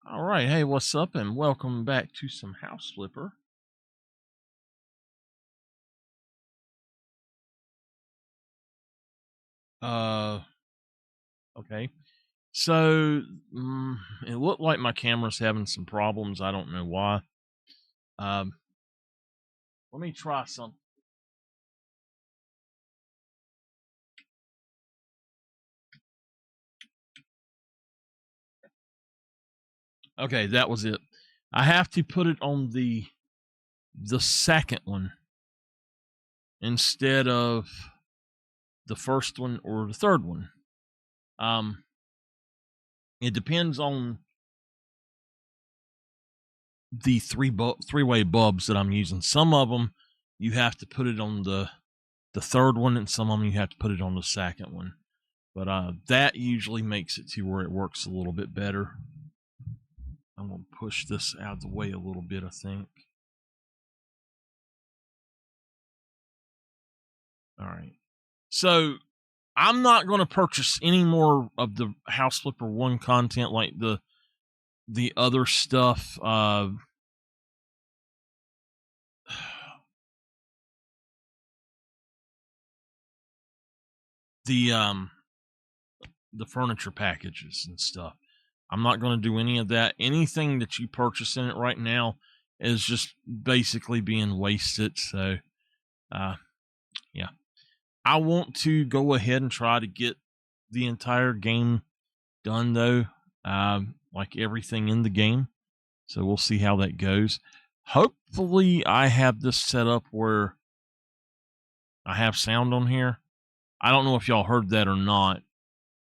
All right, hey, what's up, and welcome back to some House Flipper. Uh, okay. So it looked like my camera's having some problems. I don't know why. Um, Let me try something. Okay, that was it. I have to put it on the second one instead of the first one or the third one. Um, it depends on the three-way bulbs that I'm using. Some of them you have to put it on the third one, and some of them you have to put it on the second one. But that usually makes it to where it works a little bit better. I'm going to push this out of the way a little bit, I think. All right. So I'm not going to purchase any more of the House Flipper 1 content like the other stuff. The furniture packages and stuff. I'm not going to do any of that. Anything that you purchase in it right now is just basically being wasted. So, yeah. I want to go ahead and try to get the entire game done, though, like everything in the game. So we'll see how that goes. Hopefully, I have this set up where I have sound on here. I don't know if y'all heard that or not.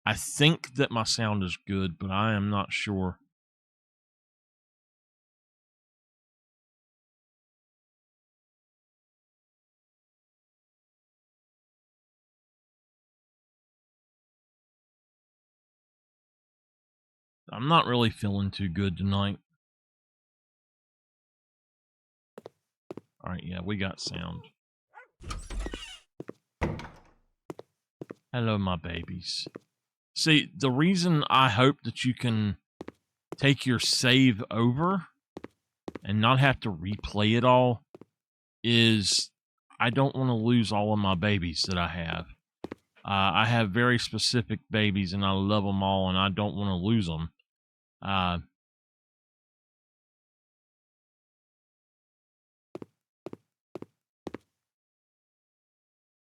I think that my sound is good, but I am not sure. I'm not really feeling too good tonight. All right, yeah, we got sound. Hello, my babies. See, the reason I hope that you can take your save over and not have to replay it all is I don't want to lose all of my babies that I have. I have very specific babies, and I love them all, and I don't want to lose them. All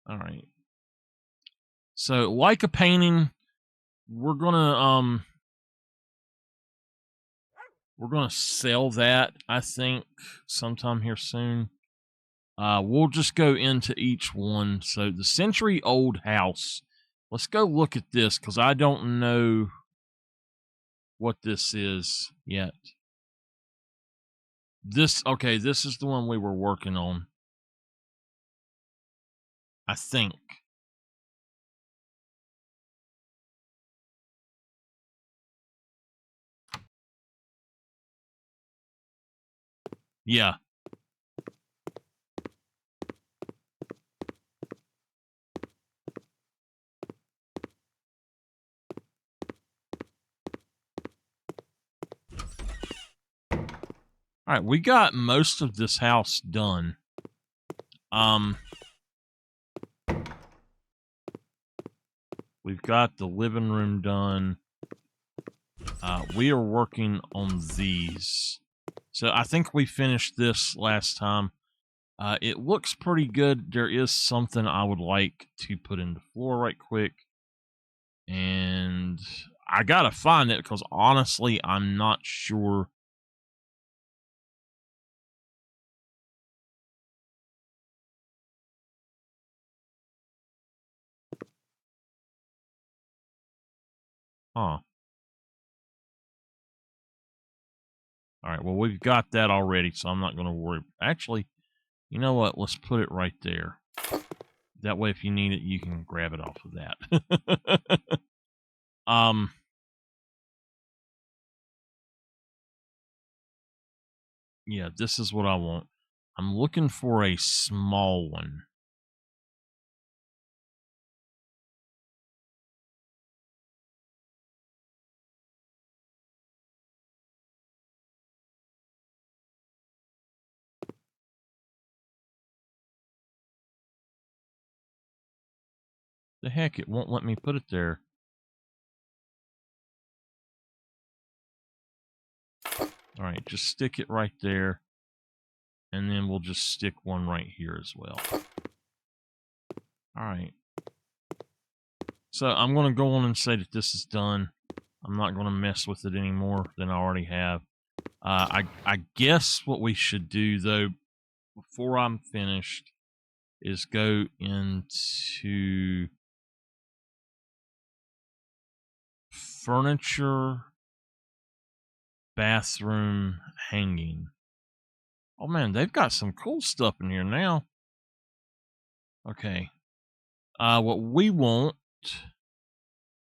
right. So, like a painting, we're gonna sell that, I think, sometime here soon. We'll just go into each one. So the century-old house. Let's go look at this because I don't know what this is yet. This is the one we were working on, I think. Yeah. All right, we got most of this house done. We've got the living room done. We are working on these. So I think we finished this last time. It looks pretty good. There is something I would like to put in the floor right quick. And I gotta find it because honestly, I'm not sure. Huh. All right, well, we've got that already, so I'm not going to worry. Actually, you know what? Let's put it right there. That way, if you need it, you can grab it off of that. um, yeah, this is what I want. I'm looking for a small one. The heck, it won't let me put it there. All right, just stick it right there. And then we'll just stick one right here as well. All right. So I'm going to go on and say that this is done. I'm not going to mess with it any more than I already have. I guess what we should do, though, before I'm finished, is go into furniture, bathroom, hanging. Oh, man, they've got some cool stuff in here now. Okay. What we want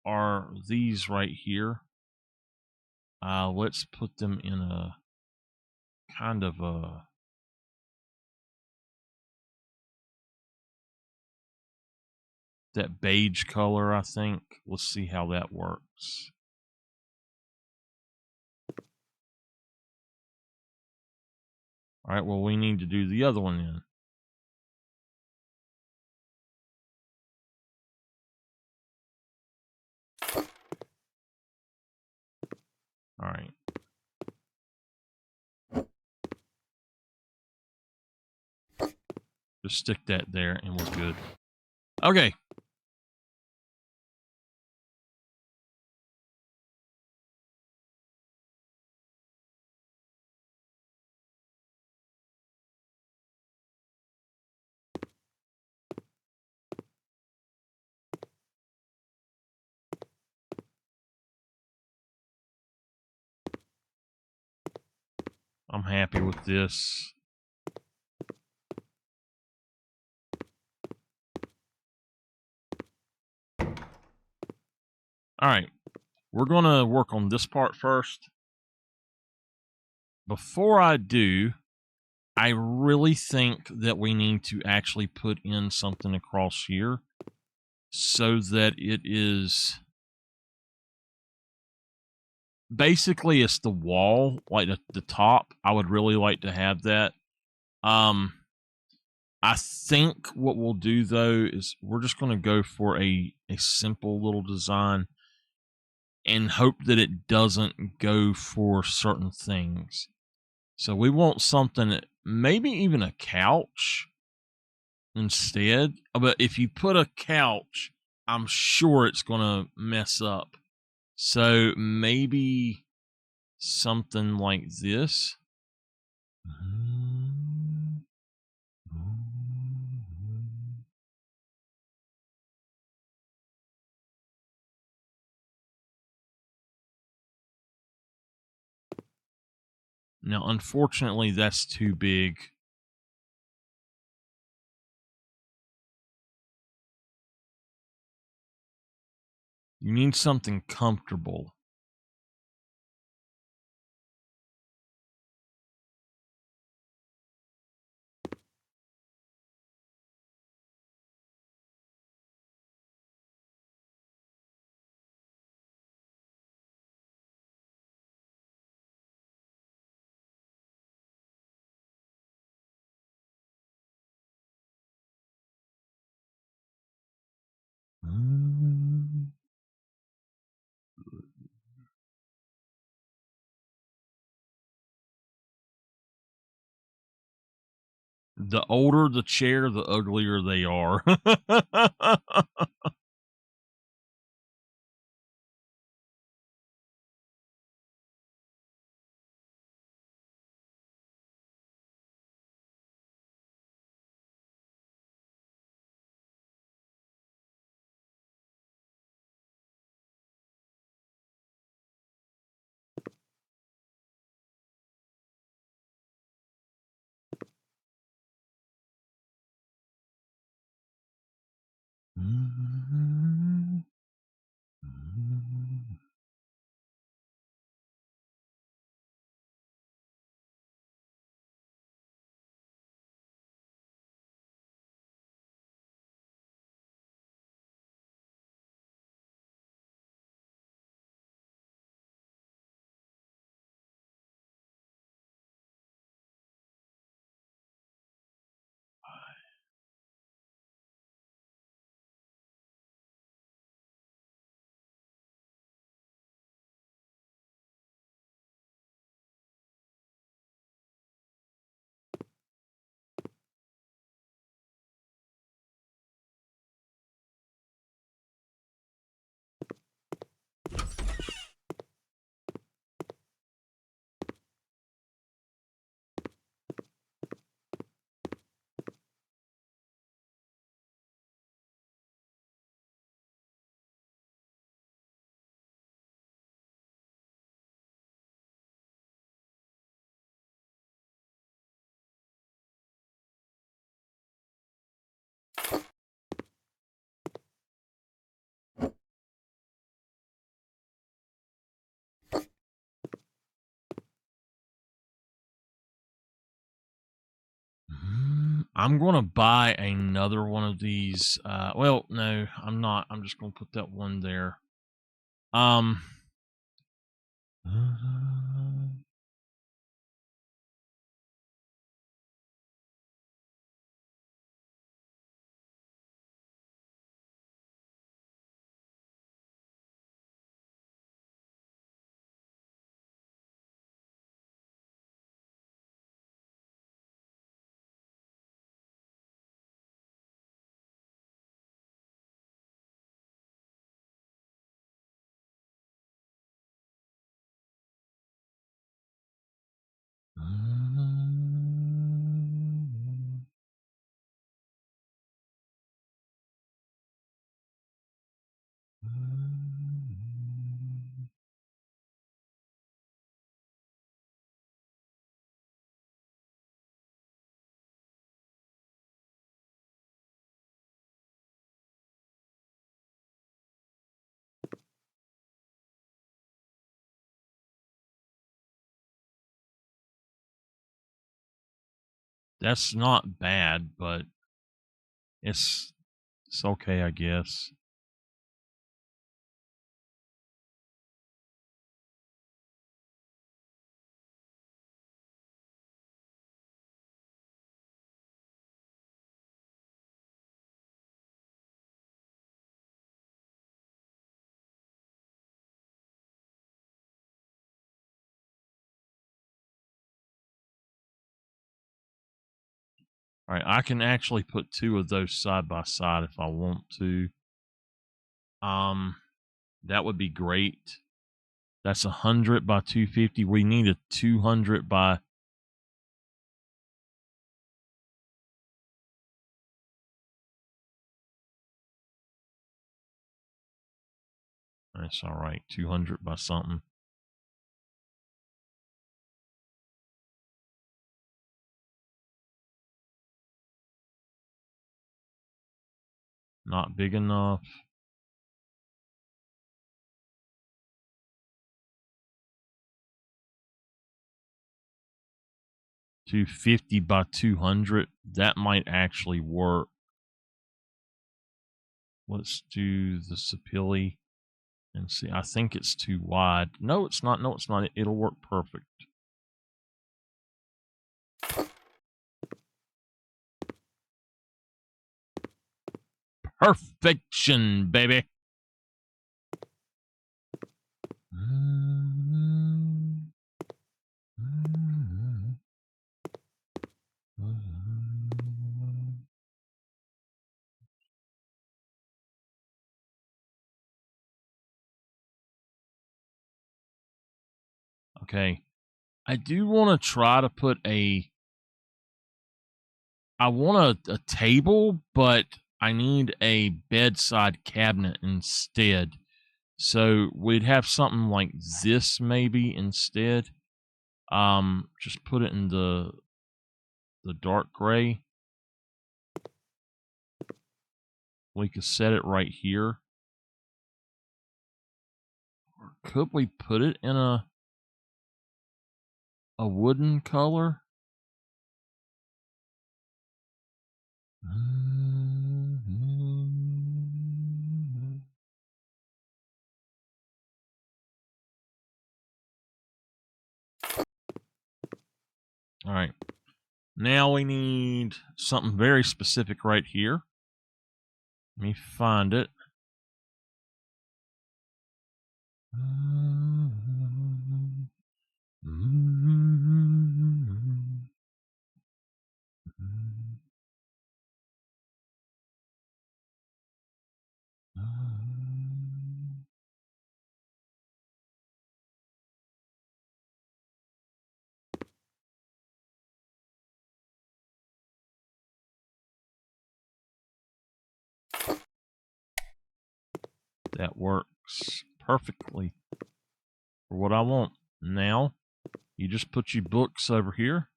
are these right here. Let's put them in a kind of a that beige color, I think. Let's see how that works. All right, well, we need to do the other one then. All right. Just stick that there and we're good. Okay. I'm happy with this. All right. We're going to work on this part first. Before I do, I really think that we need to actually put in something across here so that it is basically it's the wall, like the top. I would really like to have that. I think what we'll do though is we're just going to go for a simple little design and hope that it doesn't go for certain things. So we want something, maybe even a couch instead. But if you put a couch, I'm sure it's going to mess up. So maybe something like this. Now, unfortunately, that's too big. You need something comfortable. The older the chair, the uglier they are. I'm going to buy another one of these. Well, no, I'm not. I'm just going to put that one there. That's not bad, but it's okay, I guess. All right, I can actually put two of those side by side if I want to. That would be great. That's 100 by 250. We need a 200 by. That's all right. 200 by something. Not big enough. 250 by 200. That might actually work. Let's do the Sapili and see. I think it's too wide. No, it's not. No, it's not. It'll work perfect. Perfection, baby. Okay. I do want to try to put I want a table, but I need a bedside cabinet instead. So we'd have something like this maybe instead. Just put it in the dark gray. We could set it right here. Or could we put it in a wooden color? All right. Now we need something very specific right here. Let me find it. That works perfectly for what I want. Now, you just put your books over here,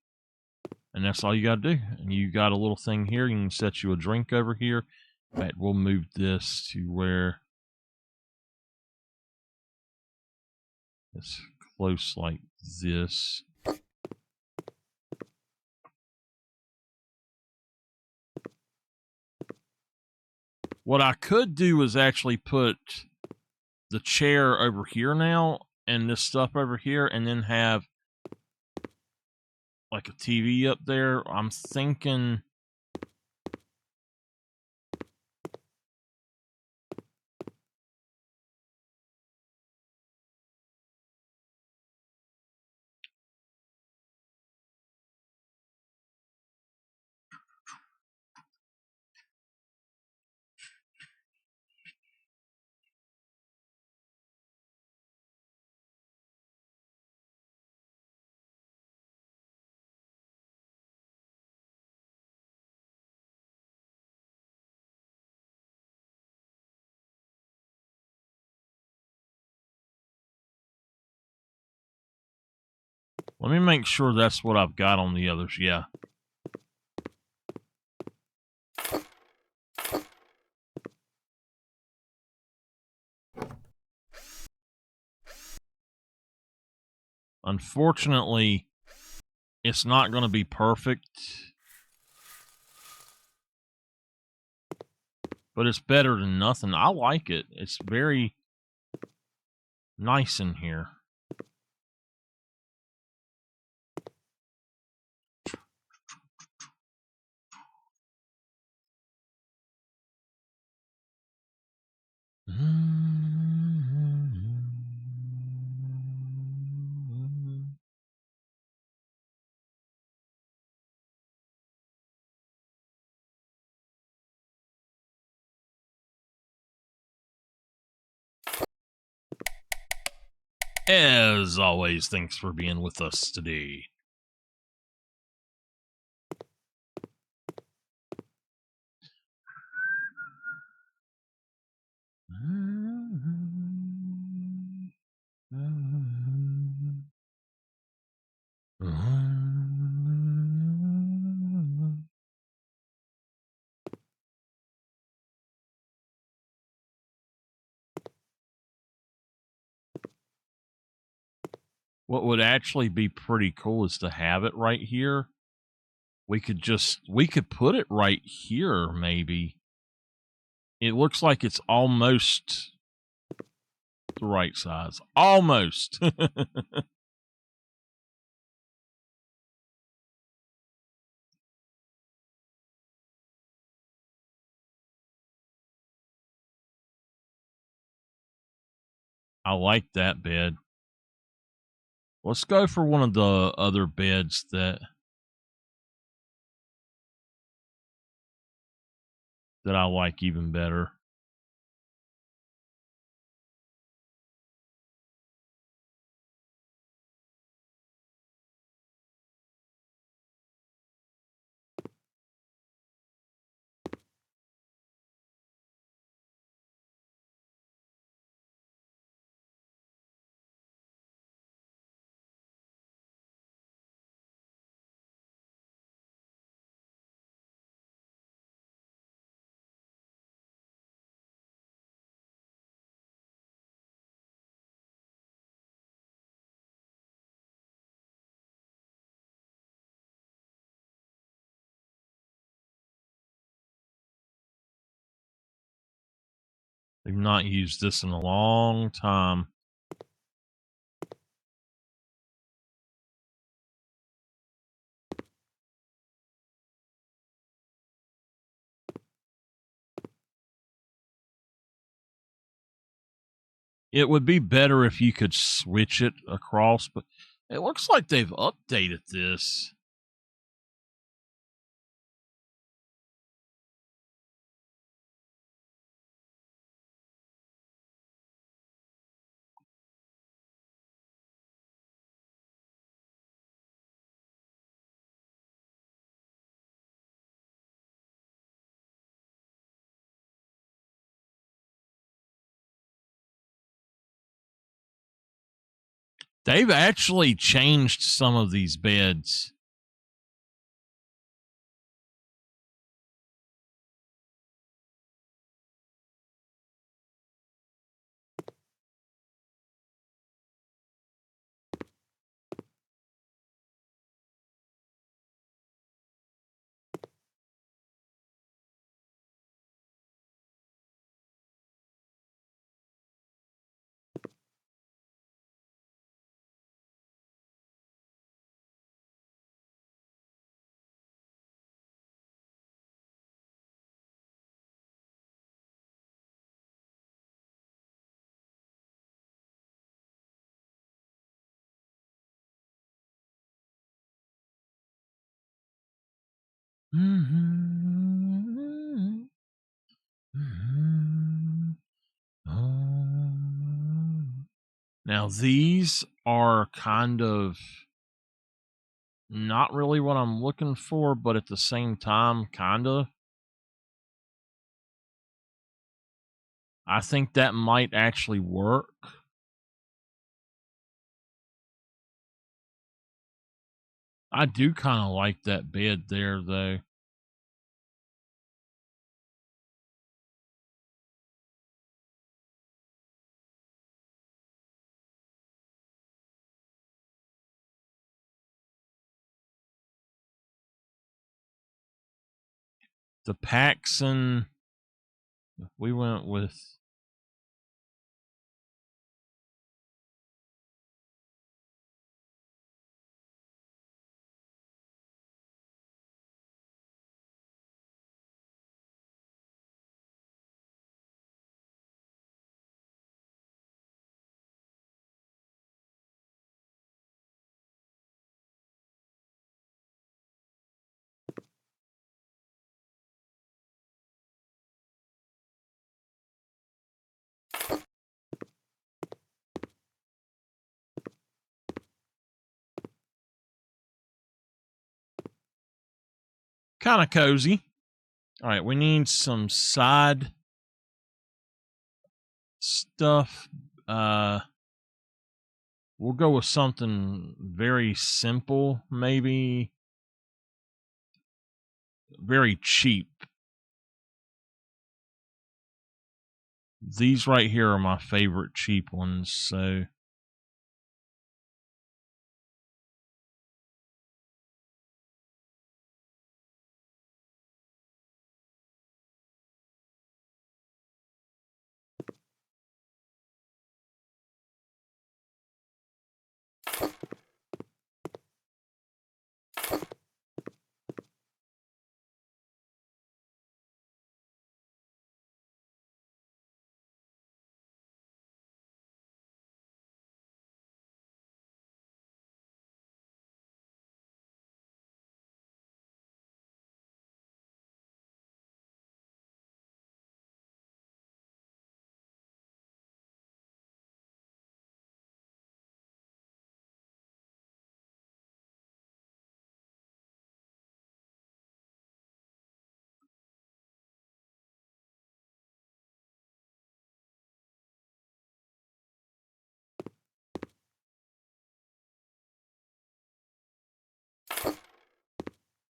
and that's all you got to do. And you got a little thing here. You can set you a drink over here. In fact, we'll move this to where it's close like this. What I could do is actually put the chair over here now and this stuff over here, and then have like a TV up there. I'm thinking let me make sure that's what I've got on the others. Yeah. Unfortunately, it's not going to be perfect, but it's better than nothing. I like it. It's very nice in here. As always, thanks for being with us today. What would actually be pretty cool is to have it right here. We could put it right here, maybe. It looks like it's almost the right size. Almost. I like that bed. Let's go for one of the other beds that I like even better. They've not used this in a long time. It would be better if you could switch it across, but it looks like they've updated this. They've actually changed some of these beds. Now these are kind of not really what I'm looking for, but at the same time, kind of. I think that might actually work. I do kind of like that bed there, though. The Paxson, we went with. Kind of cozy. All right, we need some side stuff. We'll go with something very simple, maybe very cheap. These right here are my favorite cheap ones, so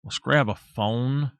let's grab a phone.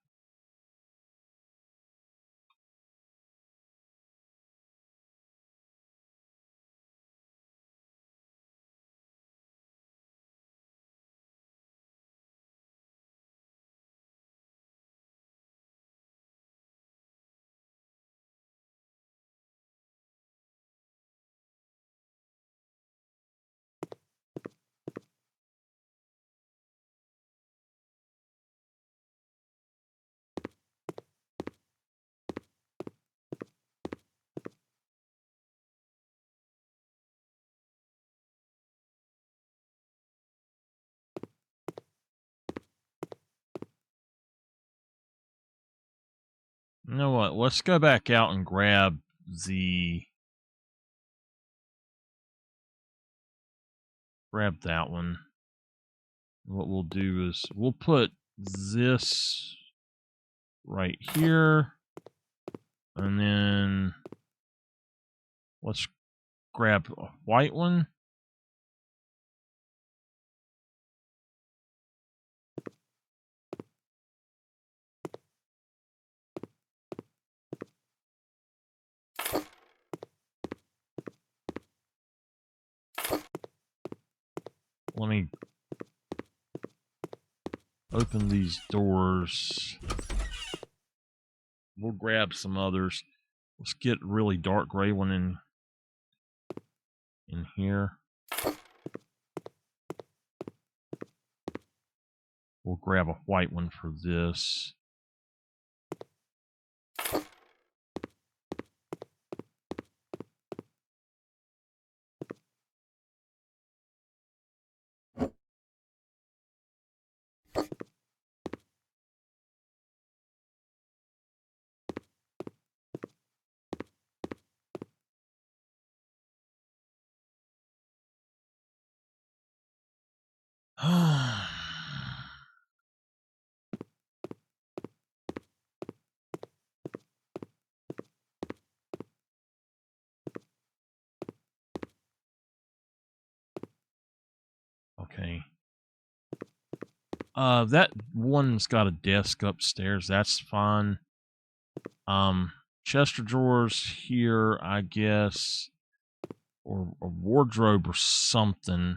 You know what? Let's go back out and grab that one. What we'll do is we'll put this right here, and then let's grab a white one. Let me open these doors. We'll grab some others. Let's get a really dark gray one in here. We'll grab a white one for this. Okay. That one's got a desk upstairs. That's fine. Chest of drawers here, I guess, or a wardrobe or something.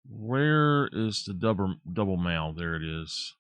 Where is the double mail? There it is.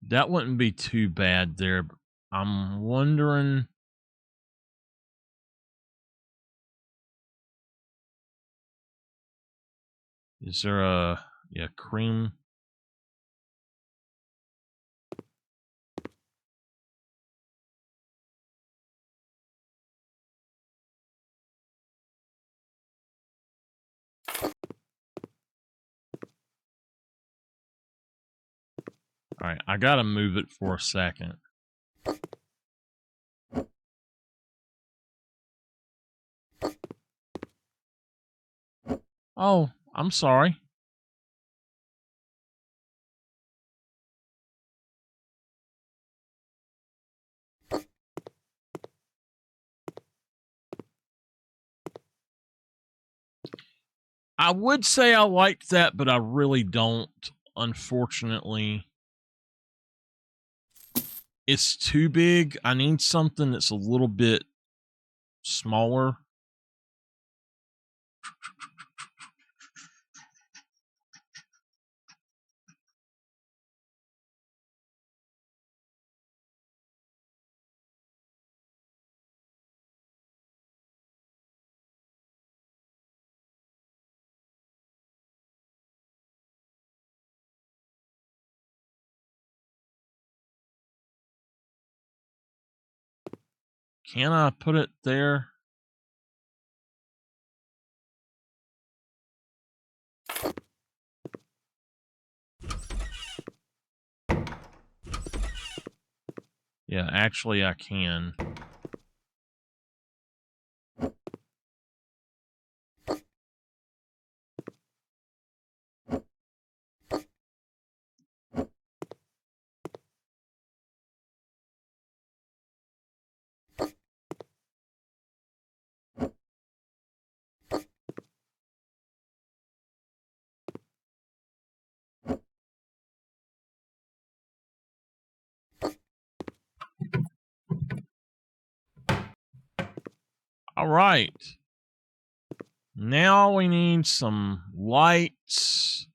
That wouldn't be too bad there. But I'm wondering. Is there a cream? All right, I gotta move it for a second. Oh, I'm sorry. I would say I liked that, but I really don't. Unfortunately, it's too big. I need something that's a little bit smaller. Can I put it there? Yeah, actually I can. All right. Now we need some lights.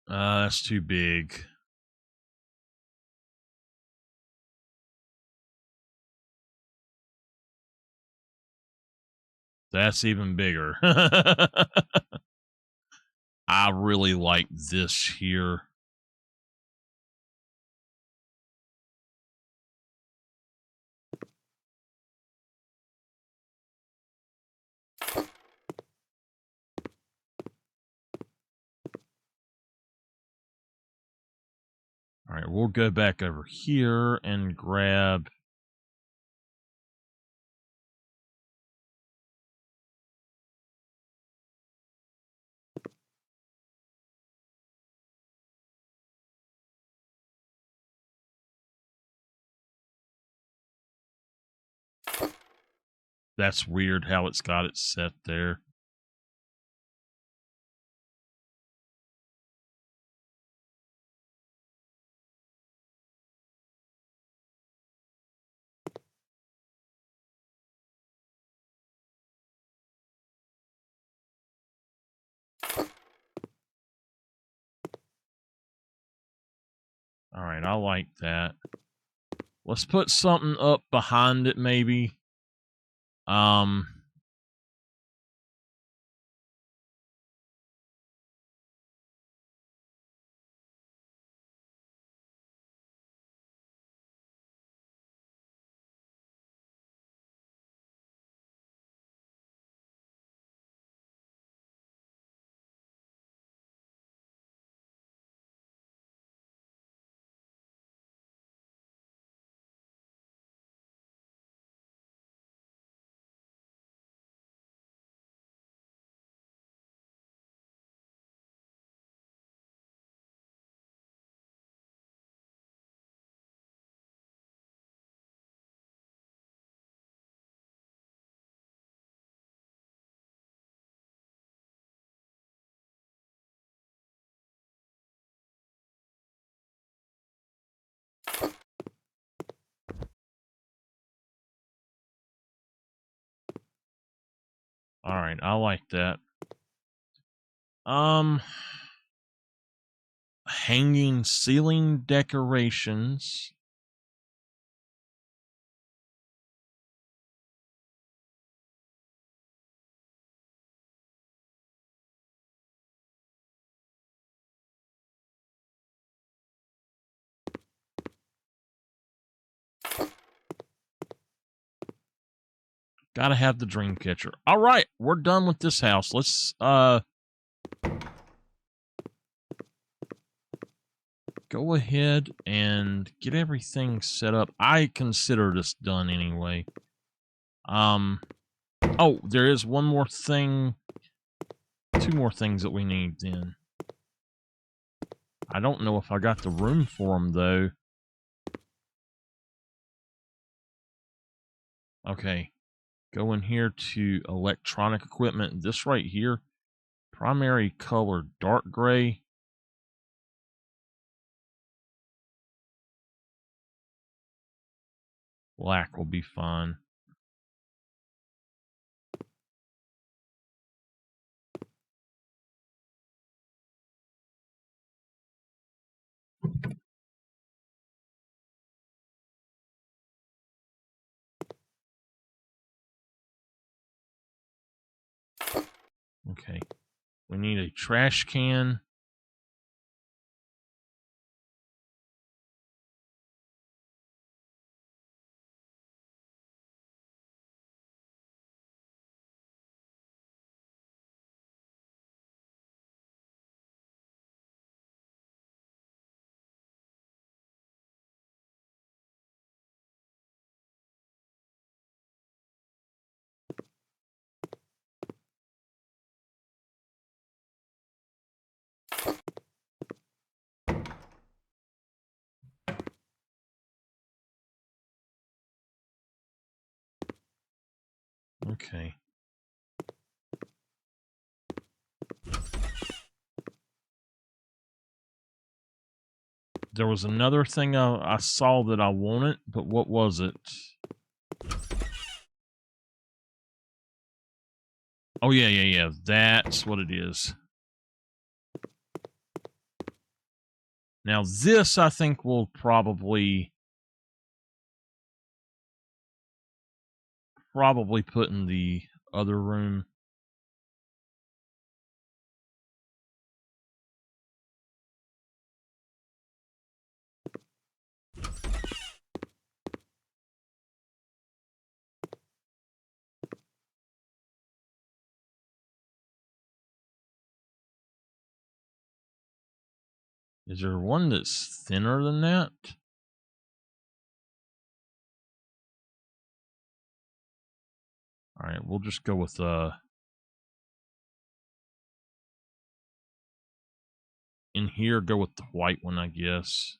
That's too big. That's even bigger. I really like this here. All right, we'll go back over here and grab. That's weird how it's got it set there. All right, I like that. Let's put something up behind it, maybe. All right, I like that. Hanging ceiling decorations. Gotta have the dream catcher. All right, we're done with this house. Let's go ahead and get everything set up. I consider this done anyway. Oh, there is one more thing. 2 more things that we need then. I don't know if I got the room for them though. Okay. Go in here to electronic equipment. This right here, primary color dark gray. Black will be fine. Okay. We need a trash can. Okay. There was another thing I saw that I wanted, but what was it? Oh, yeah. That's what it is. Now, this, I think, will probably put in the other room. Is there one that's thinner than that? All right, we'll just go with in here, go with the white one, I guess.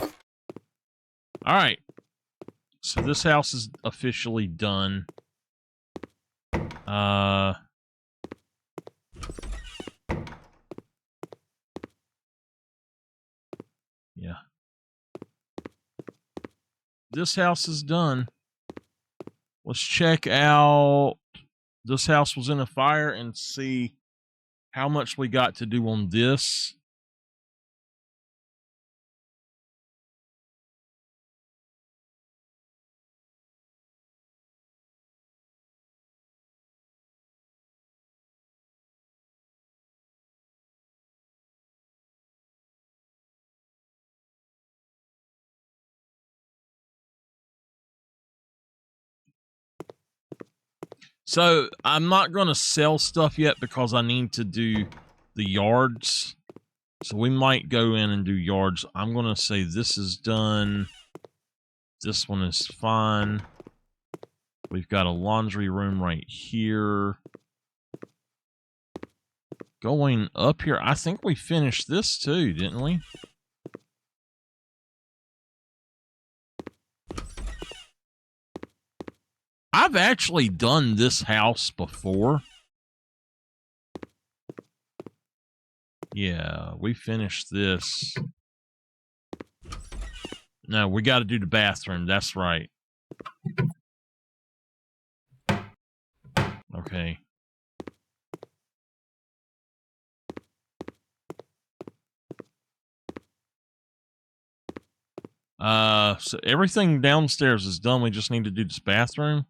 All right. So this house is officially done. Yeah. This house is done. Let's check out. This house was in a fire and see how much we got to do on this. So I'm not going to sell stuff yet because I need to do the yards. So we might go in and do yards. I'm going to say this is done. This one is fine. We've got a laundry room right here. Going up here, I think we finished this too, didn't we? I've actually done this house before. Yeah, we finished this. No, we got to do the bathroom. That's right. Okay. So everything downstairs is done. We just need to do this bathroom.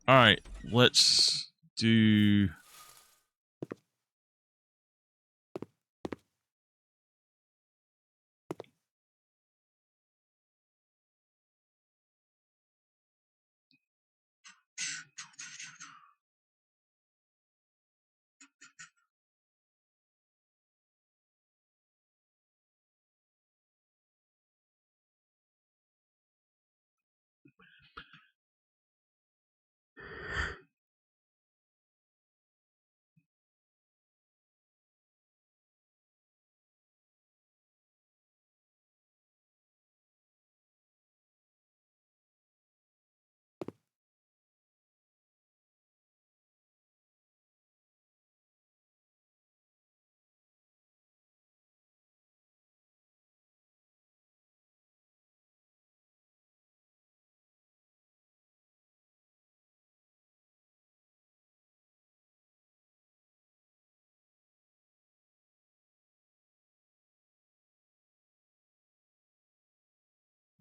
All right, let's do.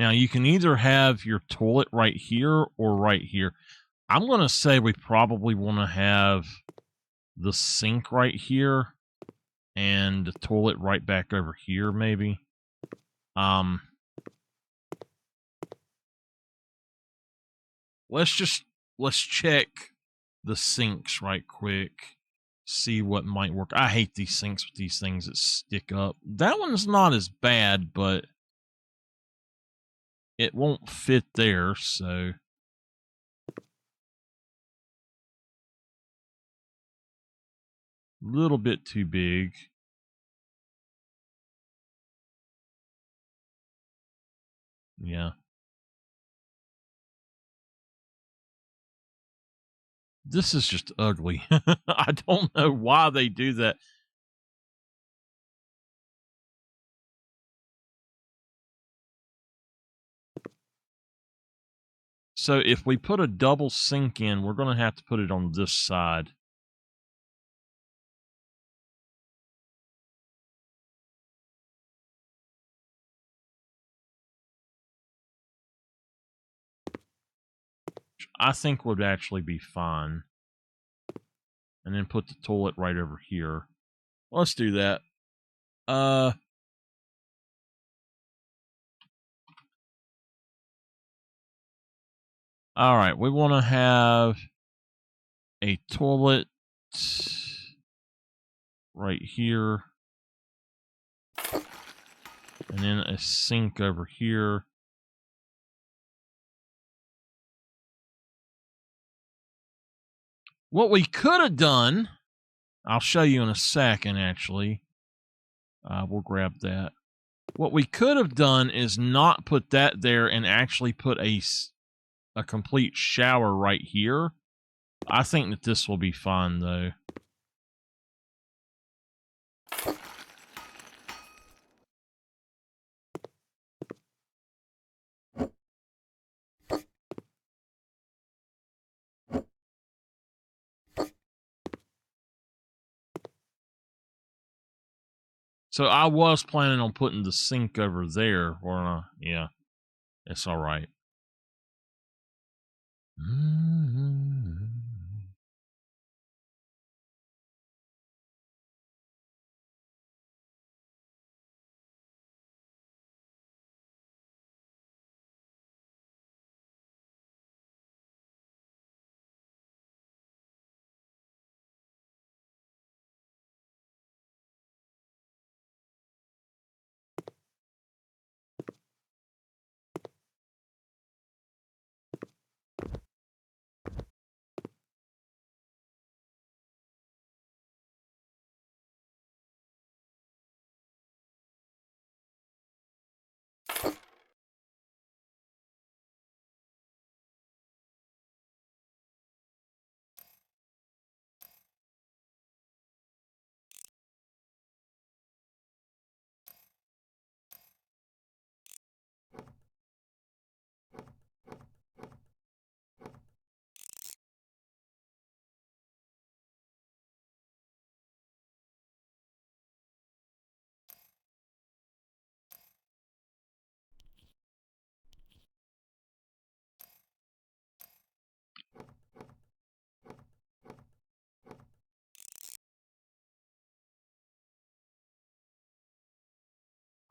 Now, you can either have your toilet right here or right here. I'm going to say we probably want to have the sink right here and the toilet right back over here, maybe. Let's check the sinks right quick. See what might work. I hate these sinks with these things that stick up. That one's not as bad, but it won't fit there, so a little bit too big. Yeah. This is just ugly. I don't know why they do that. So if we put a double sink in, we're going to have to put it on this side. I think would actually be fine. And then put the toilet right over here. Let's do that. All right, we want to have a toilet right here. And then a sink over here. What we could have done, I'll show you in a second, actually. We'll grab that. What we could have done is not put that there and actually put a complete shower right here. I think that this will be fine, though. So I was planning on putting the sink over there, or yeah, it's all right.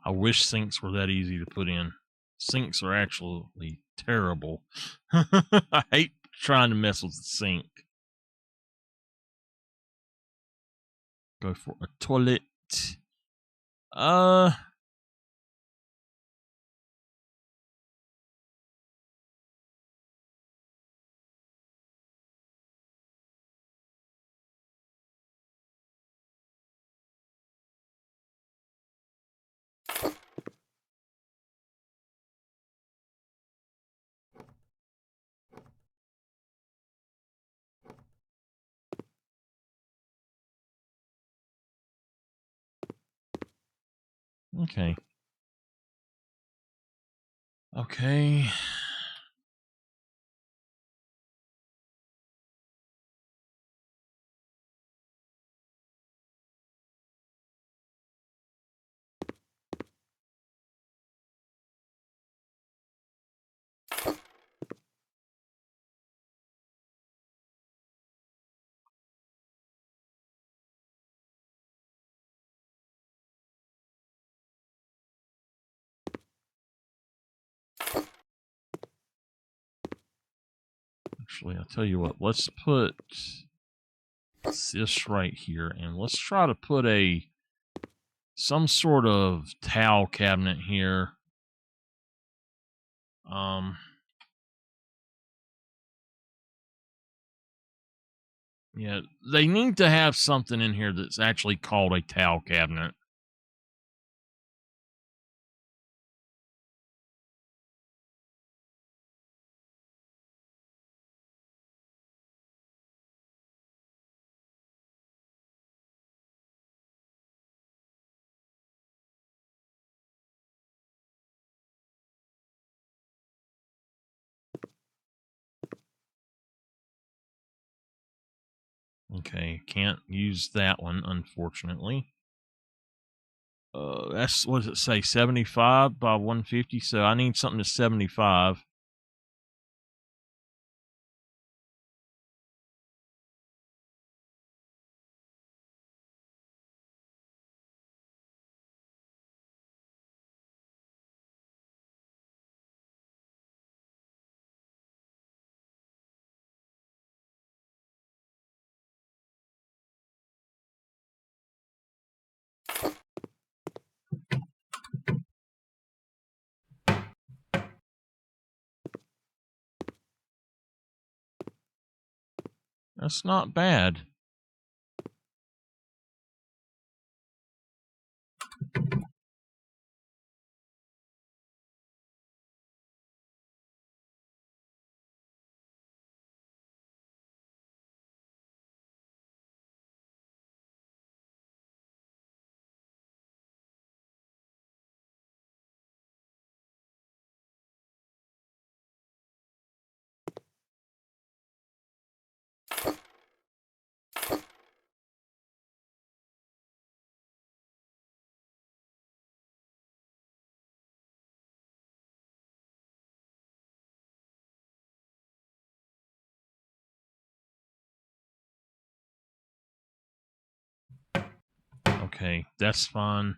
I wish sinks were that easy to put in. Sinks are actually terrible. I hate trying to mess with the sink. Go for a toilet. Okay. Okay. Actually, I'll tell you what. Let's put this right here, and let's try to put some sort of towel cabinet here. Yeah, they need to have something in here that's actually called a towel cabinet. Okay, can't use that one, unfortunately. That's, what does it say, 75 by 150? So I need something that's 75. That's not bad. Okay, that's fine.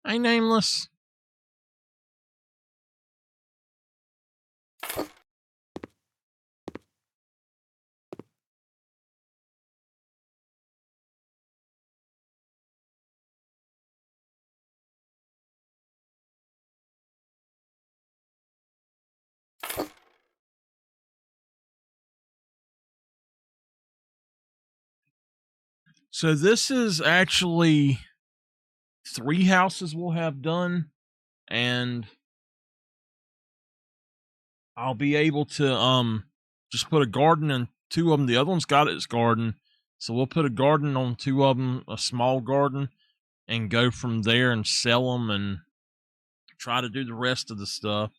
Hey, Nameless. So this is actually 3 houses we'll have done, and I'll be able to just put a garden in 2 of them. The other one's got its garden, so we'll put a garden on 2 of them, a small garden, and go from there and sell them and try to do the rest of the stuff.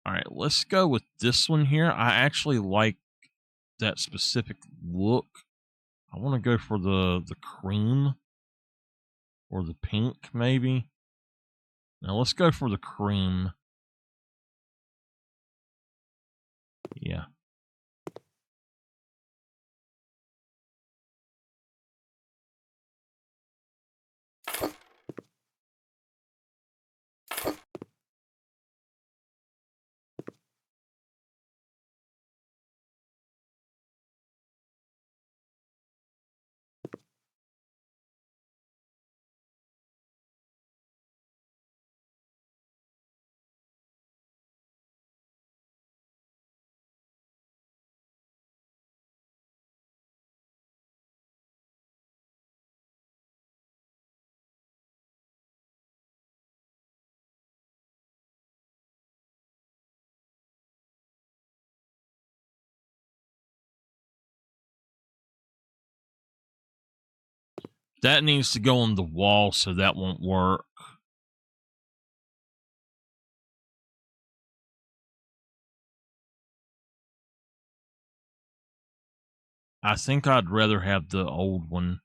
All right, let's go with this one here. I actually like that specific look. I want to go for the cream or the pink, maybe. Now let's go for the cream. Yeah. That needs to go on the wall, so that won't work. I think I'd rather have the old one.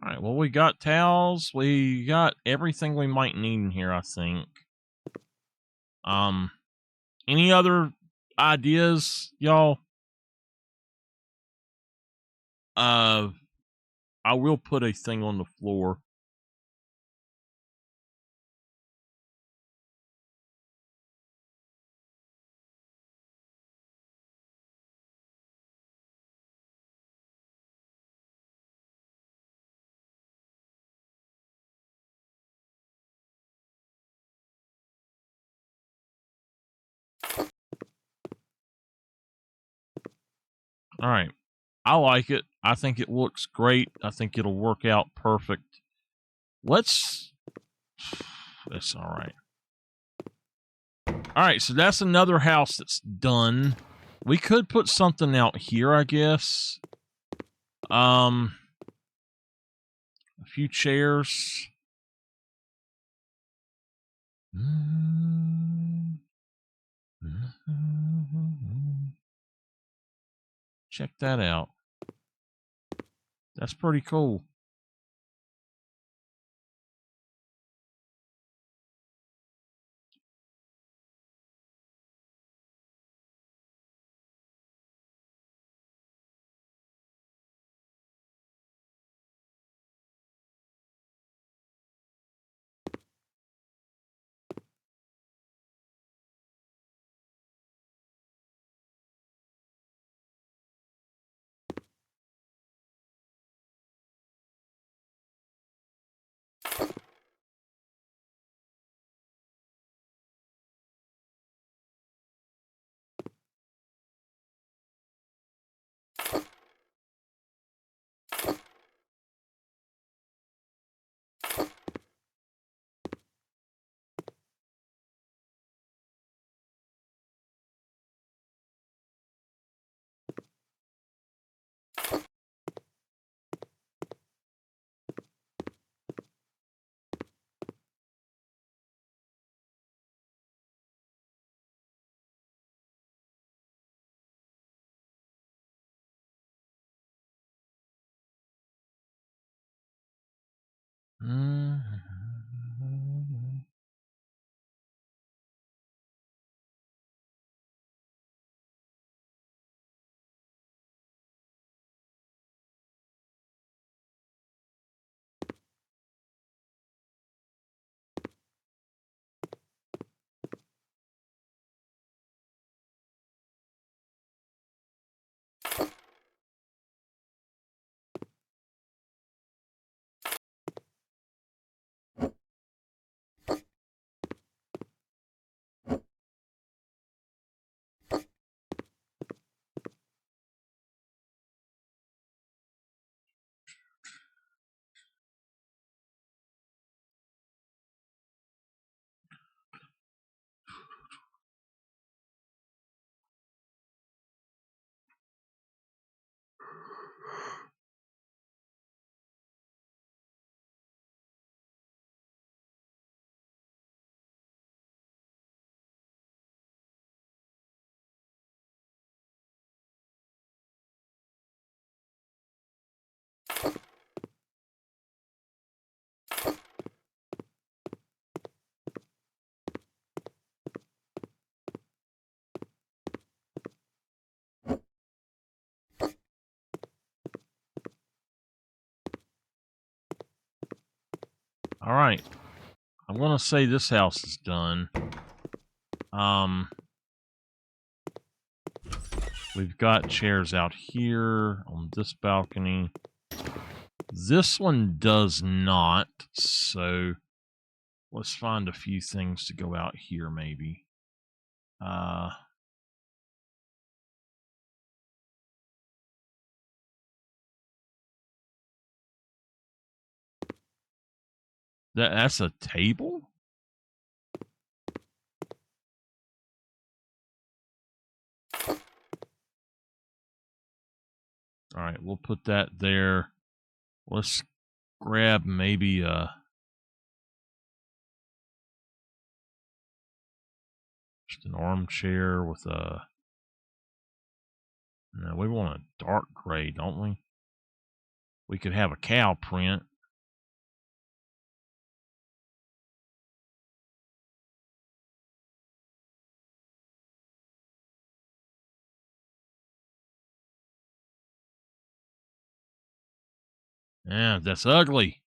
All right. Well, we got towels. We got everything we might need in here, I think. Any other ideas, y'all? I will put a thing on the floor. All right. I like it. I think it looks great. I think it'll work out perfect. Let's. That's all right. All right. So that's another house that's done. We could put something out here, I guess. A few chairs. Check that out. That's pretty cool. All right. I'm going to say this house is done. We've got chairs out here on this balcony. This one does not, so let's find a few things to go out here maybe. That's a table? All right, we'll put that there. Let's grab maybe just an armchair with a... No, we want a dark gray, don't we? We could have a cow print. Yeah, that's ugly.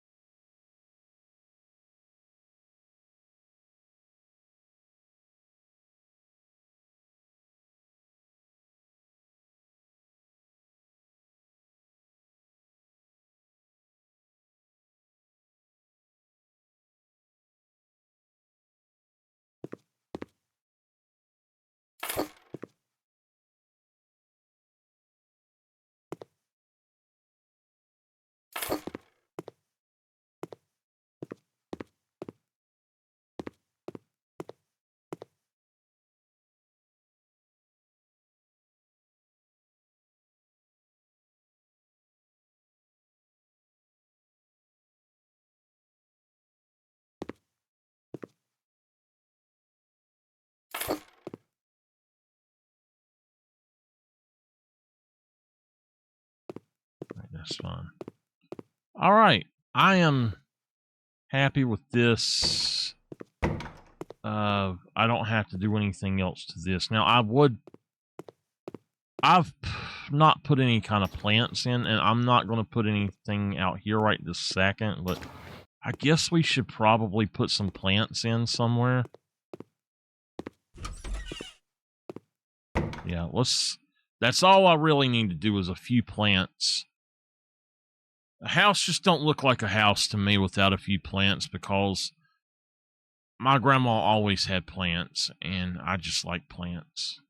Right, that's fine. All right, I am happy with this. I don't have to do anything else to this. Now, I've not put any kind of plants in, and I'm not going to put anything out here right this second, but I guess we should probably put some plants in somewhere. Yeah, that's all I really need to do is a few plants. A house just don't look like a house to me without a few plants, because my grandma always had plants, and I just like plants.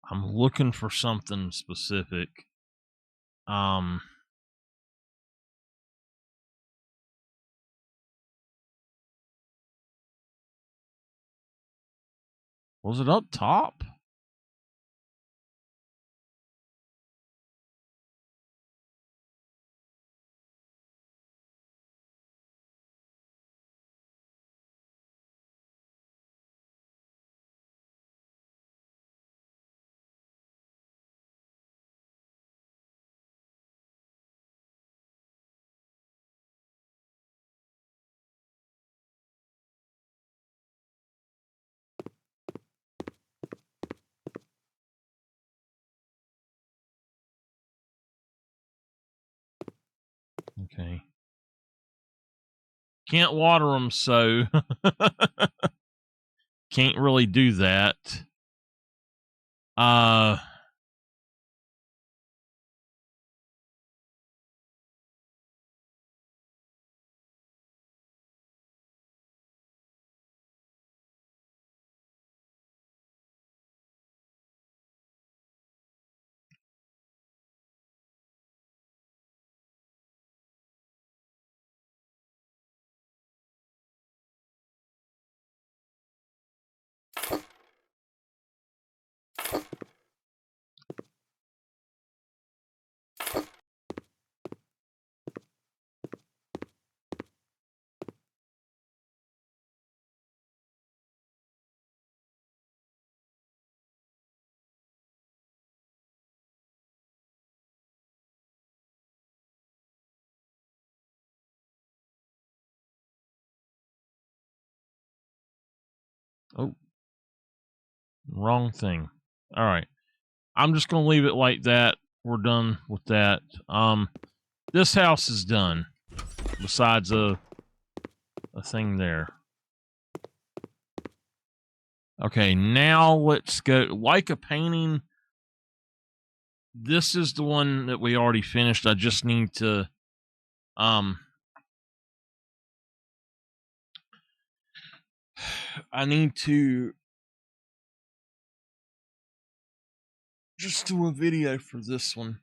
I'm looking for something specific. Was it up top? Okay. Can't water them, so can't really do that. Oh, wrong thing. All right. I'm just going to leave it like that. We're done with that. This house is done. Besides a thing there. Okay, now let's go. Like a painting. This is the one that we already finished. I just need to I need to just do a video for this one.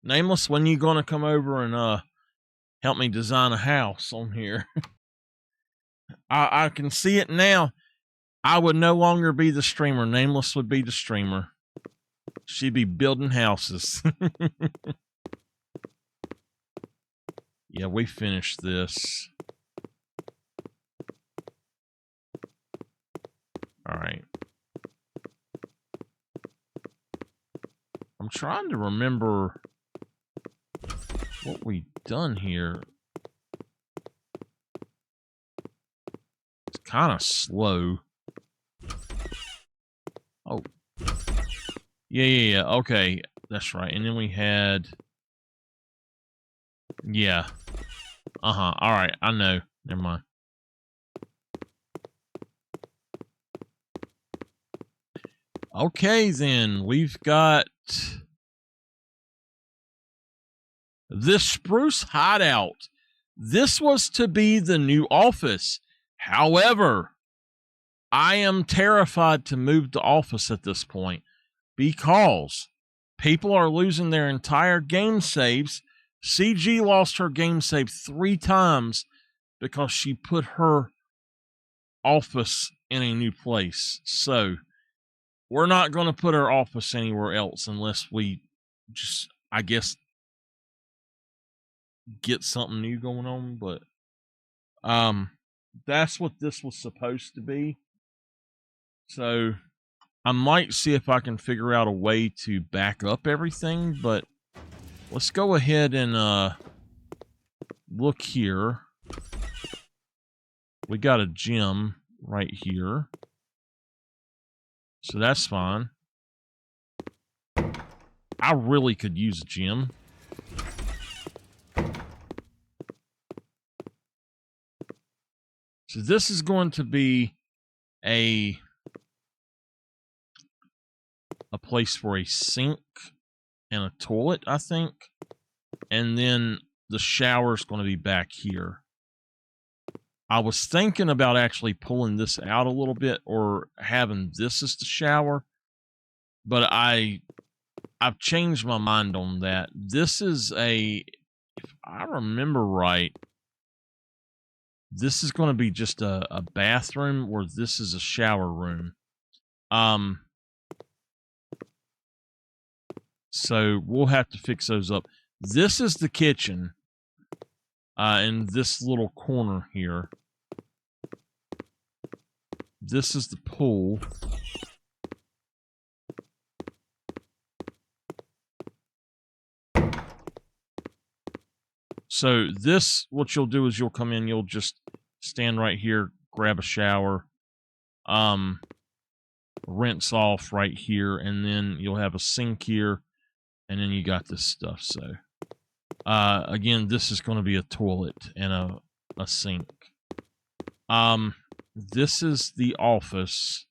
Nameless, when you gonna come over and help me design a house on here? I can see it now. I would no longer be the streamer. Nameless would be the streamer. She'd be building houses. Yeah, we finished this. All right. I'm trying to remember what we done here. It's kind of slow. Oh. Yeah. Okay, that's right. And then we had... Yeah. Uh-huh. All right, I know. Never mind. Okay, then. We've got... this spruce hideout. This was to be the new office. However, I am terrified to move the office at this point because people are losing their entire game saves. CG lost her game save 3 times because she put her office in a new place. So we're not going to put our office anywhere else unless we just, I guess, get something new going on. But that's what this was supposed to be. So I might see if I can figure out a way to back up everything, but let's go ahead and look here. We got a gym right here, so that's fine. I really could use a gym. So this is going to be a place for a sink and a toilet, I think. And then the shower is going to be back here. I was thinking about actually pulling this out a little bit or having this as the shower, but I've changed my mind on that. This is if I remember right, this is going to be just a bathroom, or this is a shower room. So we'll have to fix those up. This is the kitchen, in this little corner here. This is the pool. So this, what you'll do is you'll come in, you'll just stand right here, grab a shower, rinse off right here, and then you'll have a sink here. And then you got this stuff. So, again, this is going to be a toilet and a sink. This is the office.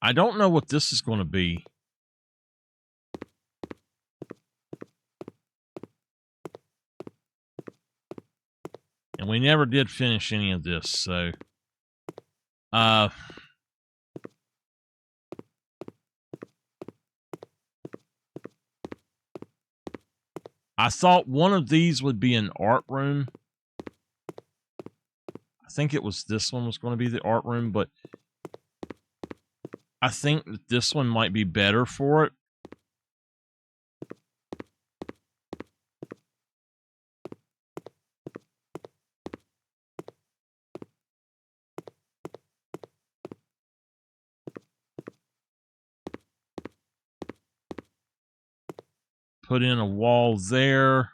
I don't know what this is going to be. And we never did finish any of this, so I thought one of these would be an art room. I think it was this one was going to be the art room, but I think that this one might be better for it. Put in a wall there.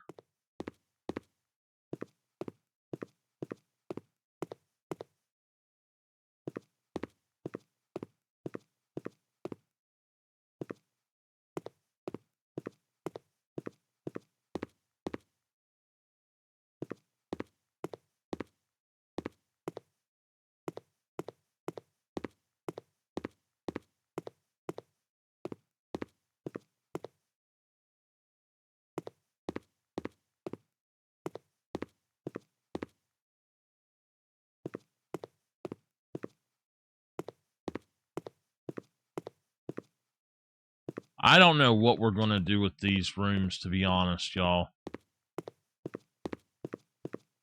I don't know what we're going to do with these rooms, to be honest, y'all.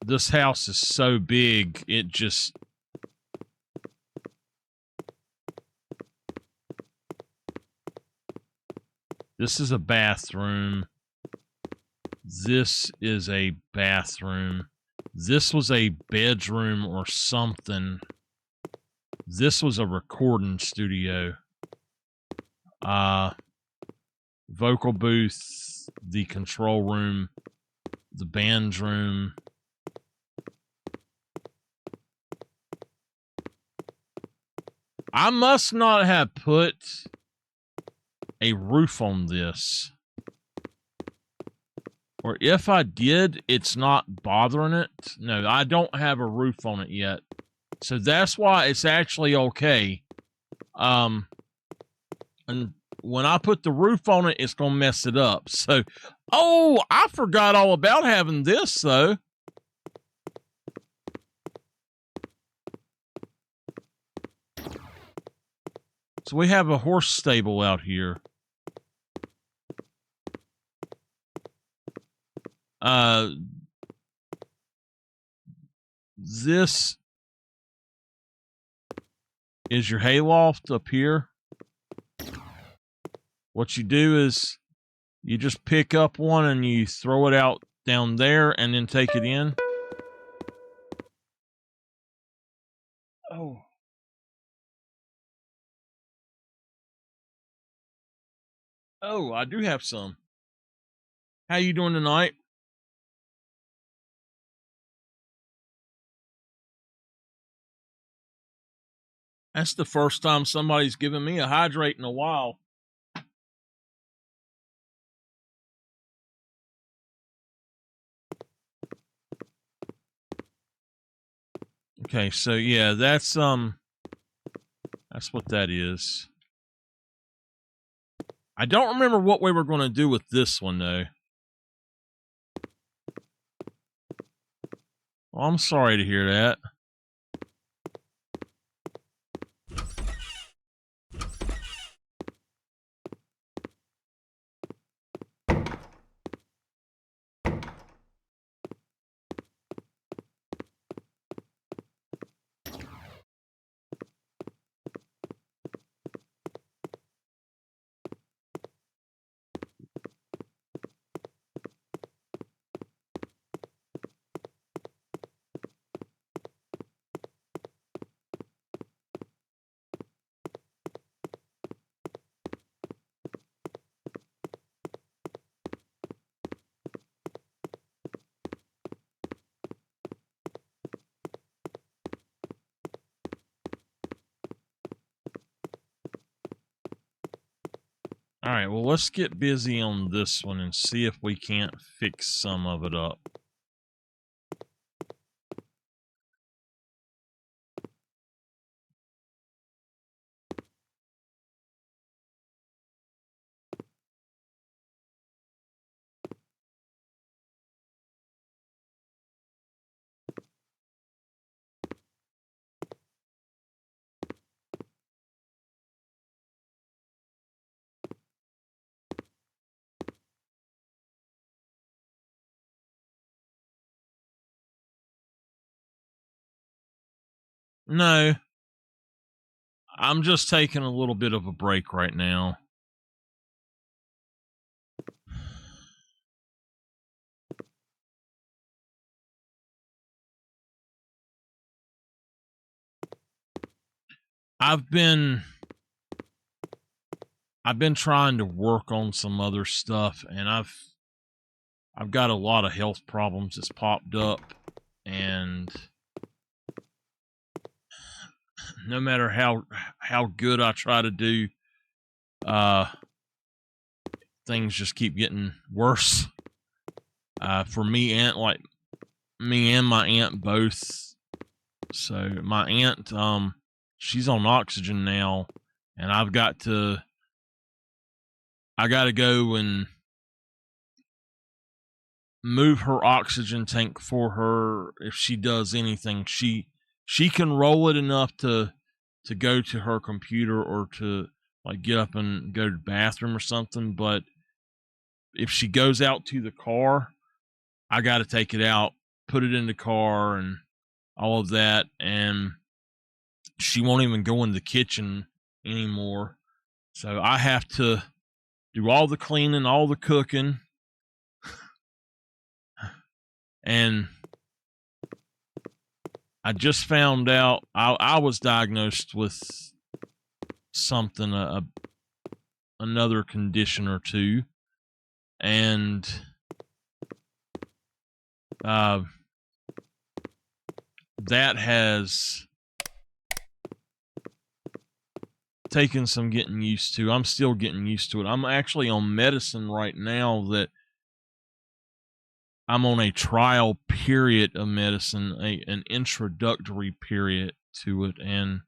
This house is so big, it just... This is a bathroom. This is a bathroom. This was a bedroom or something. This was a recording studio. Vocal booth, the control room, the band room. I must not have put a roof on this. Or if I did, it's not bothering it. No, I don't have a roof on it yet. So that's why it's actually okay. And when I put the roof on it, it's going to mess it up. So, oh, I forgot all about having this, though. So we have a horse stable out here. This is your hayloft up here. What you do is you just pick up one and you throw it out down there and then take it in. Oh. Oh, I do have some. How you doing tonight? That's the first time somebody's given me a hydrate in a while. Okay, so yeah, that's what that is. I don't remember what we were going to do with this one though. Well, I'm sorry to hear that. right, well, let's get busy on this one and see if we can't fix some of it up. No, I'm just taking a little bit of a break right now. I've been trying to work on some other stuff, and I've got a lot of health problems that's popped up, and no matter how good I try to do, things just keep getting worse. For me and my aunt both. So my aunt, she's on oxygen now, and I got to go and move her oxygen tank for her. If she does anything, she can roll it enough to go to her computer or to like get up and go to the bathroom or something. But if she goes out to the car, I got to take it out, put it in the car, and all of that. And she won't even go in the kitchen anymore. So I have to do all the cleaning, all the cooking. And I just found out I was diagnosed with something, another condition or two. And that has taken some getting used to. I'm still getting used to it. I'm actually on medicine right now that I'm on a trial period of medicine, an introductory period to it, and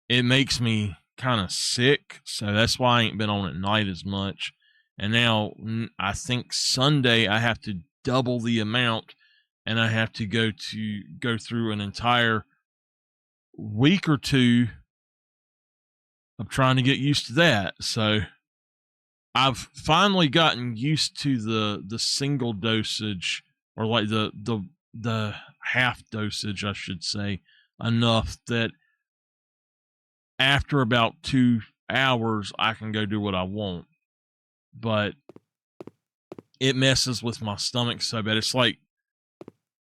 it makes me kind of sick. So that's why I ain't been on at night as much. And now I think Sunday I have to double the amount, and I have to go through an entire week or two of trying to get used to that. So I've finally gotten used to the single dosage, or like the half dosage, I should say, enough that after about 2 hours I can go do what I want. But it messes with my stomach so bad. It's like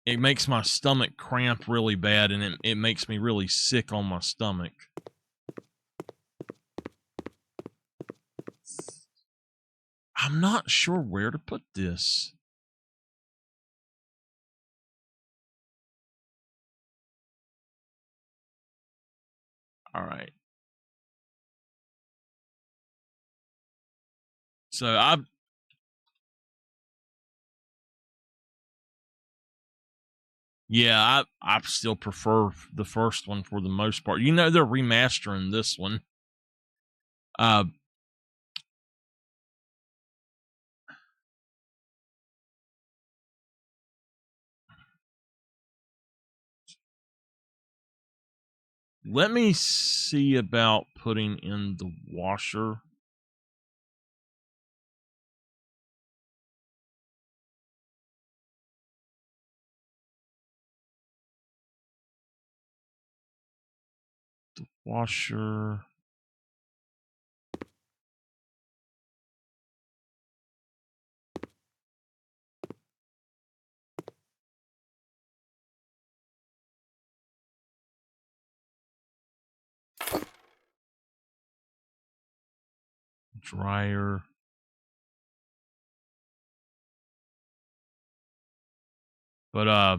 it makes my stomach cramp really bad, and it makes me really sick on my stomach. I'm not sure where to put this. All right. So I still prefer the first one for the most part. You know, they're remastering this one. Let me see about putting in the washer. The washer. Dryer. But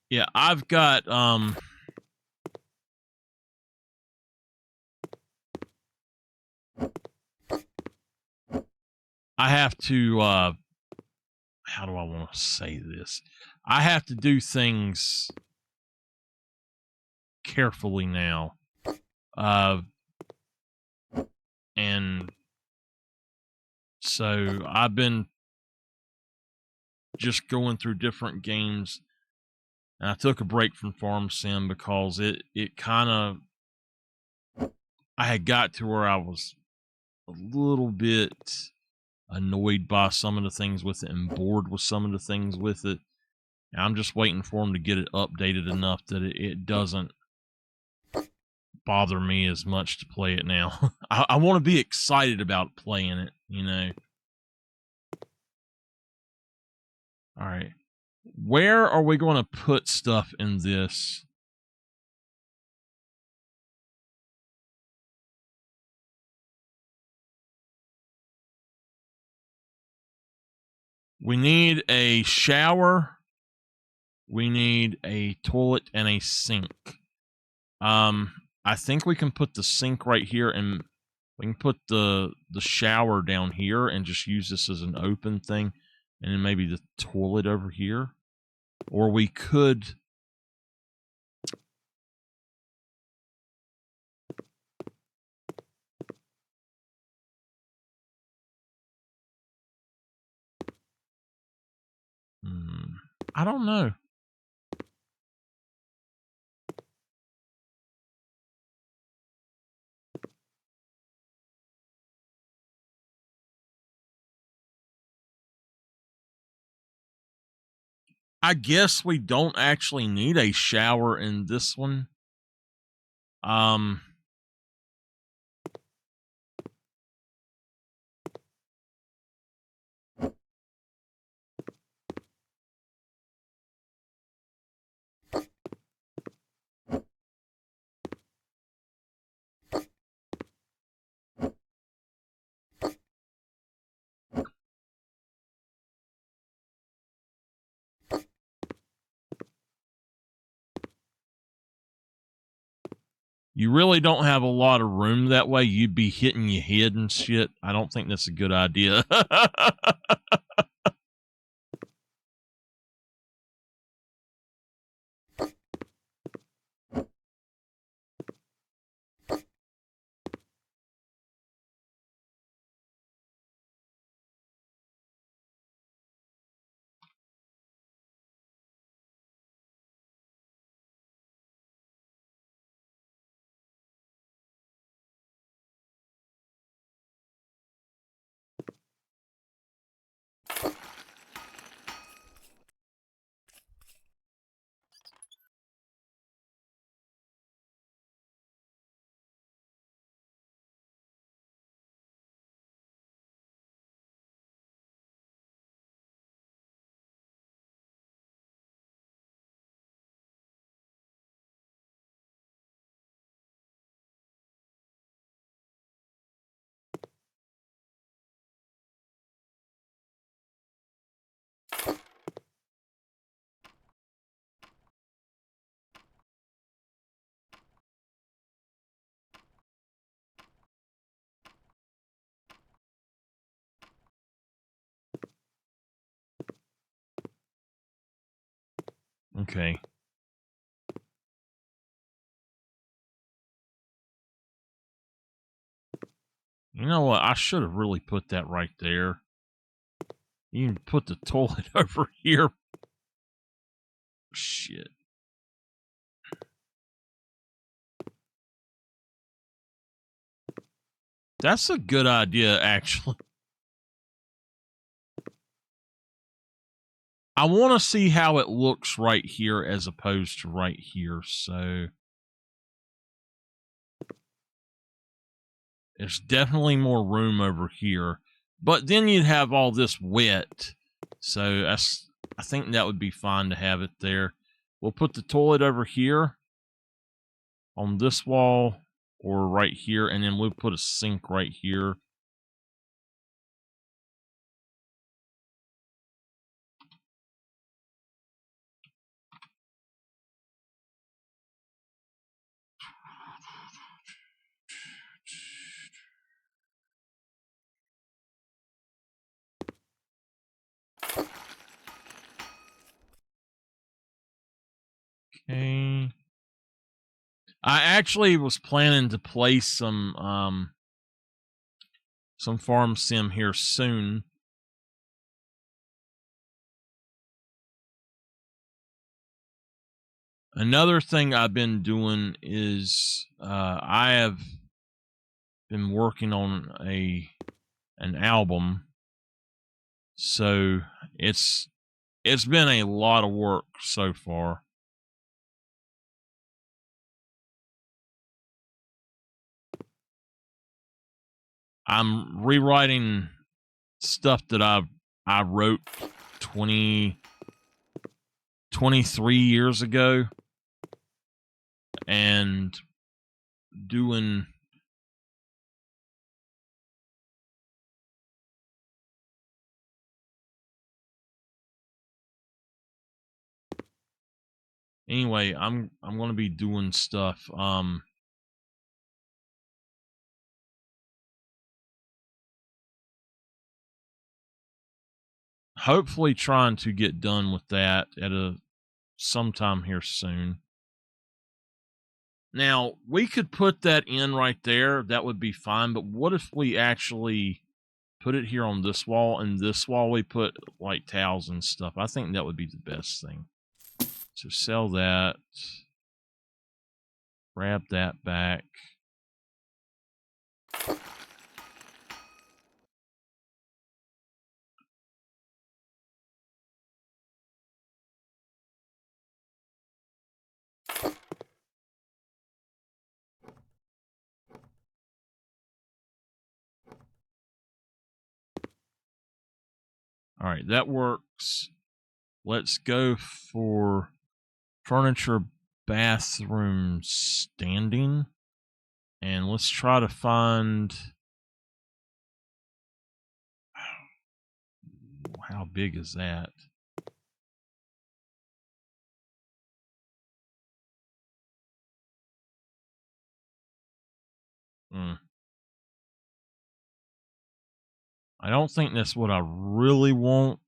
yeah, I've got I have to, how do I want to say this? I have to do things carefully now. And so I've been just going through different games, and I took a break from Farm Sim because it kind of, I had got to where I was a little bit annoyed by some of the things with it and bored with some of the things with it. And I'm just waiting for them to get it updated enough that it doesn't bother me as much to play it now. I want to be excited about playing it, you know. All right. Where are we going to put stuff in this? We need a shower. We need a toilet and a sink. I think we can put the sink right here, and we can put the shower down here and just use this as an open thing, and then maybe the toilet over here. Or we could, I don't know. I guess we don't actually need a shower in this one. You really don't have a lot of room that way. You'd be hitting your head and shit. I don't think that's a good idea. Okay. You know what? I should have really put that right there. You can put the toilet over here. Shit. That's a good idea, actually. I want to see how it looks right here as opposed to right here. So there's definitely more room over here. But then you'd have all this wet. So I think that would be fine to have it there. We'll put the toilet over here on this wall or right here, and then we'll put a sink right here. Okay. I actually was planning to play some farm sim here soon. Another thing I've been doing is I have been working on an album, so it's been a lot of work so far. I'm rewriting stuff that I wrote 23 years ago, and doing anyway. I'm going to be doing stuff hopefully trying to get done with that at sometime here soon. Now, we could put that in right there. That would be fine. But what if we actually put it here on this wall, and this wall we put like towels and stuff? I think that would be the best thing. So sell that. Grab that back. All right, that works. Let's go for furniture, bathroom, standing. And let's try to find... How big is that? I don't think that's what I really want.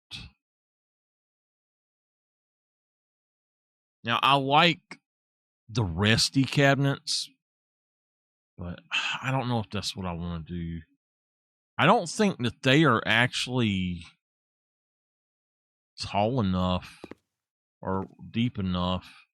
Now, I like the resty cabinets, but I don't know if that's what I want to do. I don't think that they are actually tall enough or deep enough.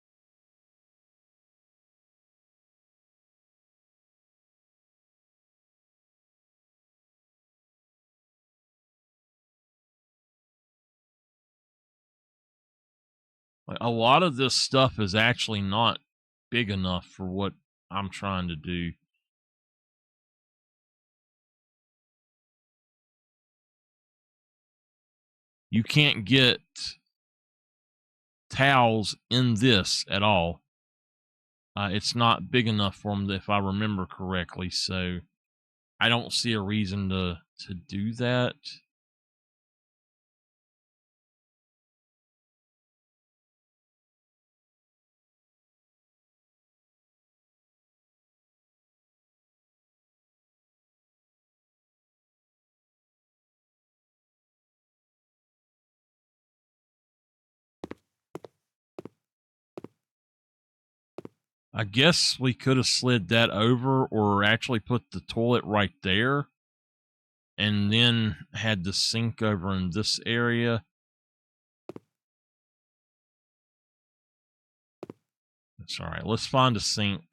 Like, a lot of this stuff is actually not big enough for what I'm trying to do. You can't get towels in this at all. It's not big enough for them, if I remember correctly. So I don't see a reason to do that. I guess we could have slid that over, or actually put the toilet right there and then had the sink over in this area. That's all right. Let's find a sink.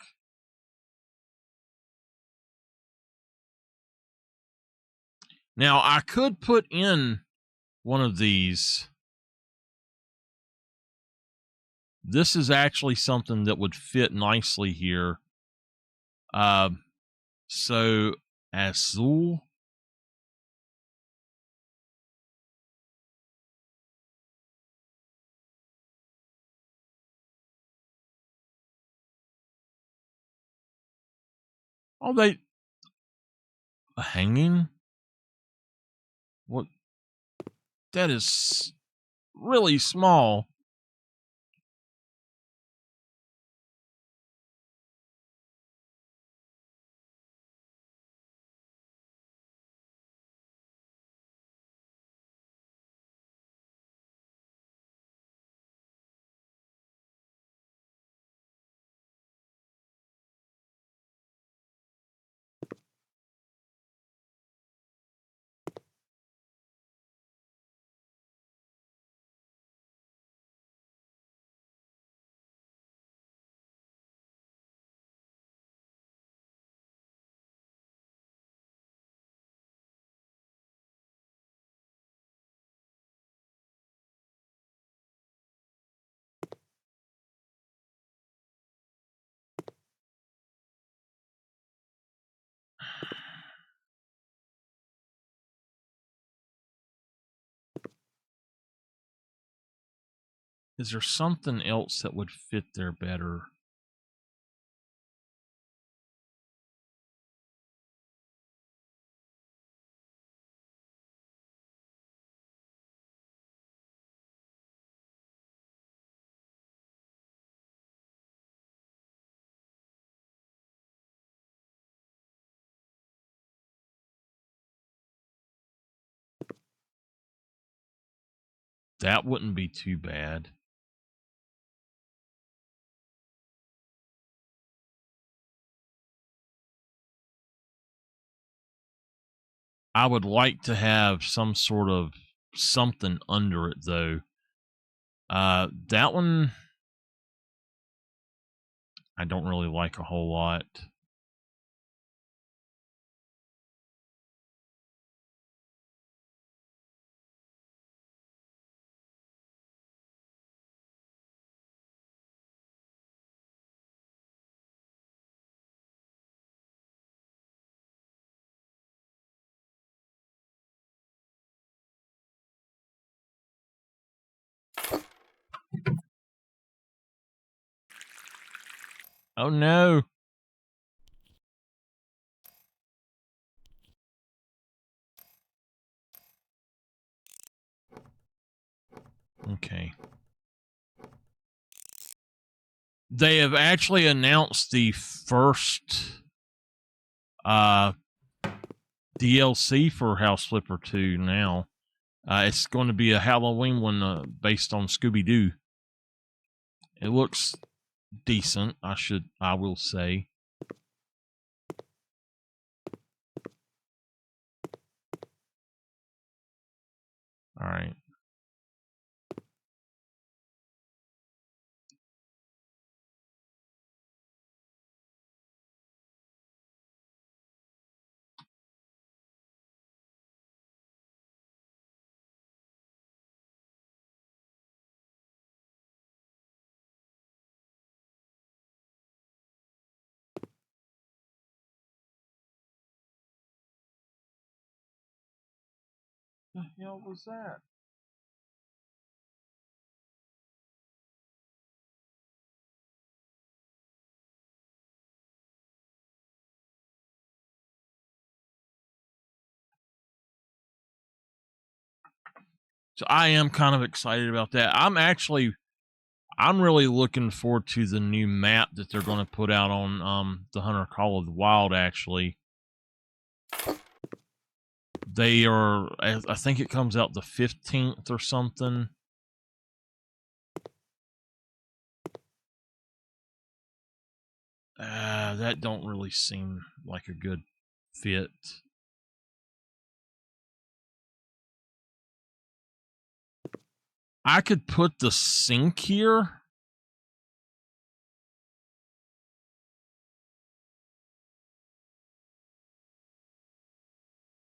Now, I could put in one of these. This is actually something that would fit nicely here. So azul. Oh, they a hanging? What? That is really small. Is there something else that would fit there better? That wouldn't be too bad. I would like to have some sort of something under it, though. That one I don't really like a whole lot. Oh no. Okay. They have actually announced the first DLC for House Flipper 2 now. It's going to be a Halloween one based on Scooby Doo. It looks decent, I will say. All right. What the hell was that? So I am kind of excited about that. I'm really looking forward to the new map that they're going to put out on the Hunter Call of the Wild. Actually, they are. I think it comes out the 15th or something. That don't really seem like a good fit. I could put the sink here.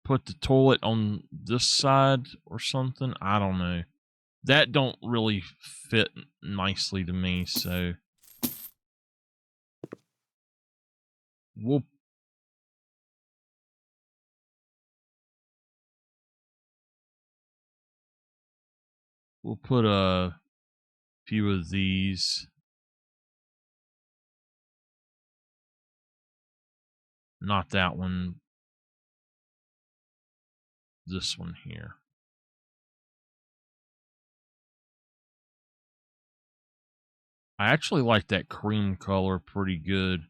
Put the toilet on this side or something. I don't know. That don't really fit nicely to me, so we'll put a few of these. Not that one. This one here. I actually like that cream color pretty good.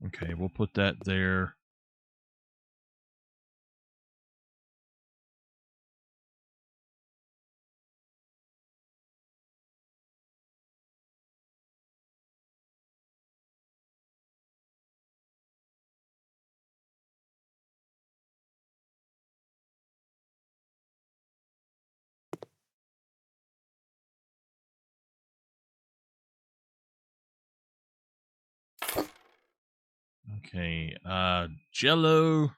Okay, we'll put that there. Okay, Jello.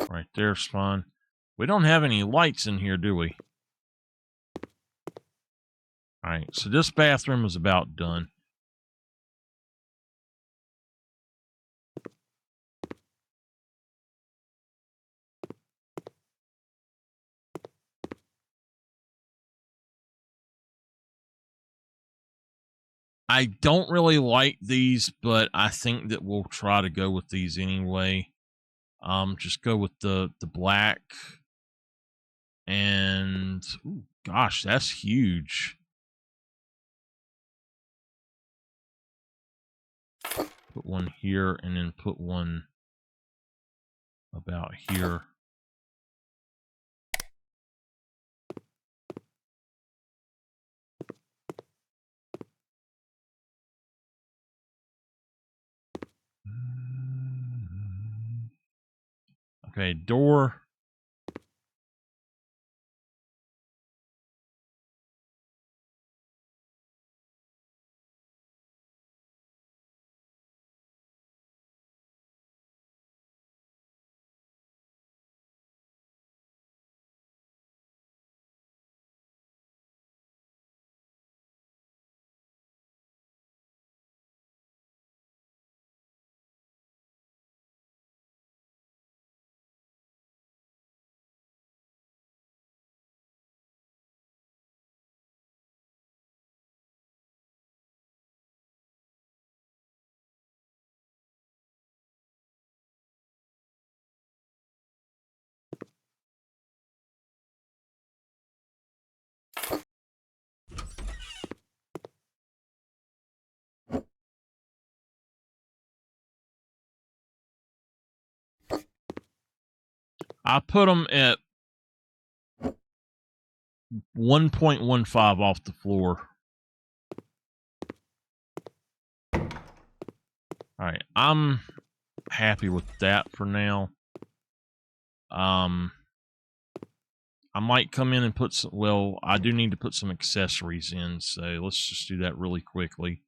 Right there's fine. We don't have any lights in here, do we? Alright, so this bathroom is about done. I don't really like these, but I think that we'll try to go with these anyway. Just go with the black. And ooh, gosh, that's huge. Put one here and then put one about here. Okay, door. I put them at 1.15 off the floor. All right, I'm happy with that for now. I might come in and put some, well, I do need to put some accessories in, so let's just do that really quickly.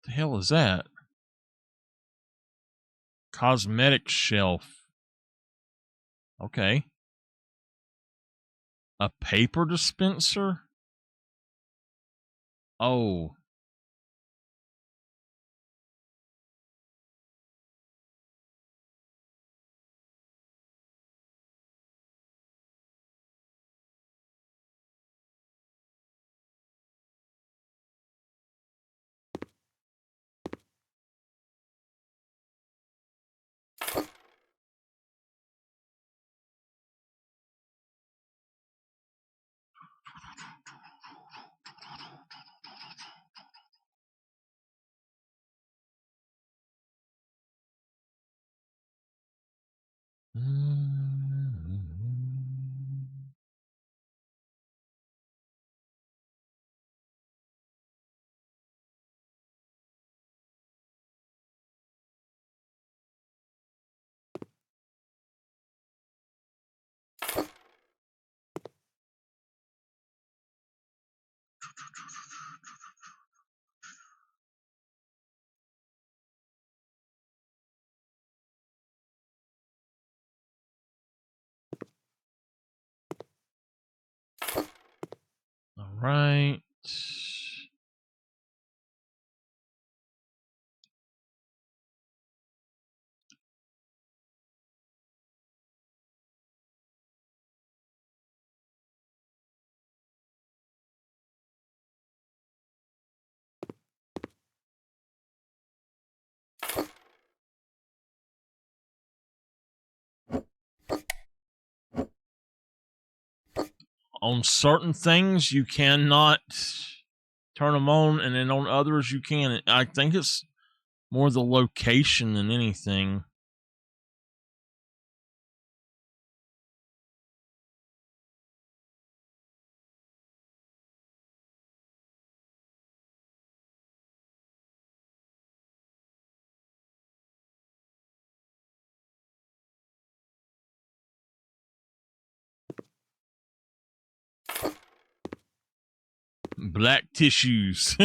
The hell is that? Cosmetic shelf. Okay. A paper dispenser? Oh. All right. On certain things, you cannot turn them on, and then on others, you can. I think it's more the location than anything. Black tissues.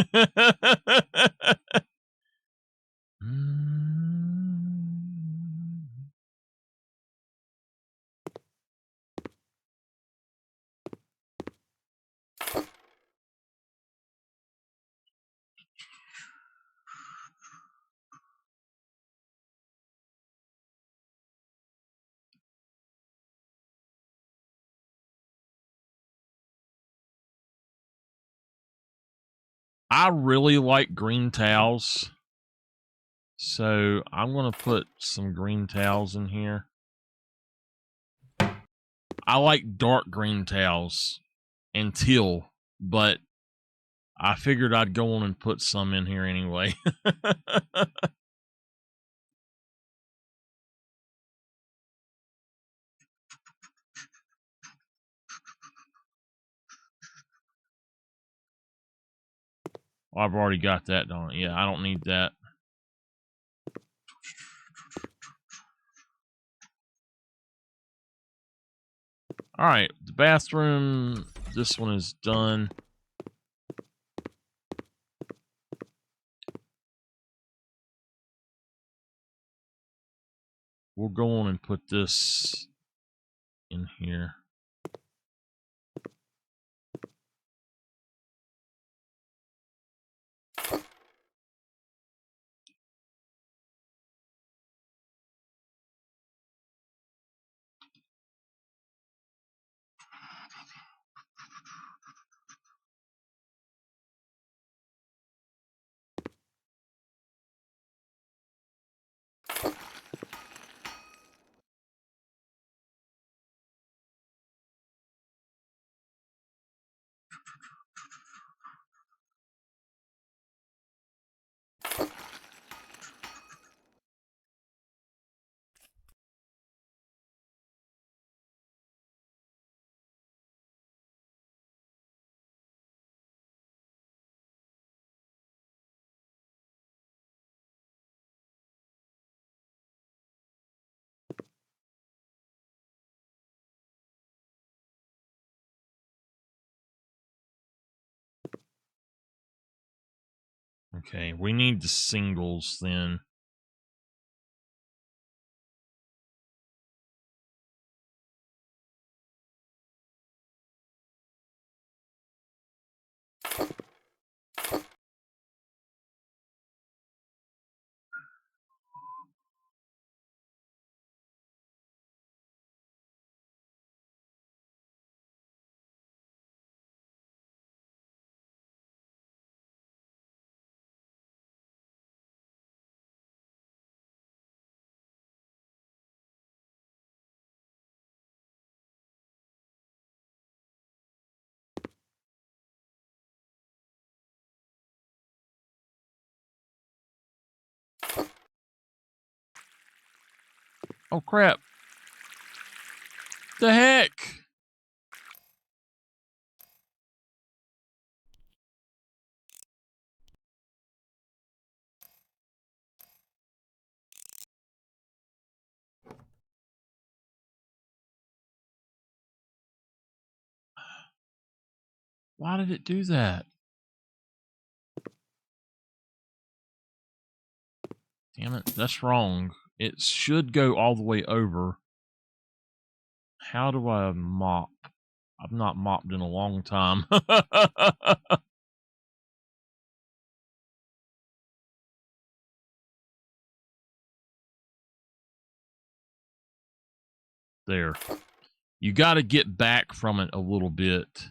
I really like green towels, so I'm going to put some green towels in here. I like dark green towels and teal, but I figured I'd go on and put some in here anyway. Well, I've already got that done. Yeah, I don't need that. All right, the bathroom, this one is done. We'll go on and put this in here. Okay, we need the singles then. Oh, crap. The heck? Why did it do that? Damn it, that's wrong. It should go all the way over. How do I mop? I've not mopped in a long time. There. You got to get back from it a little bit.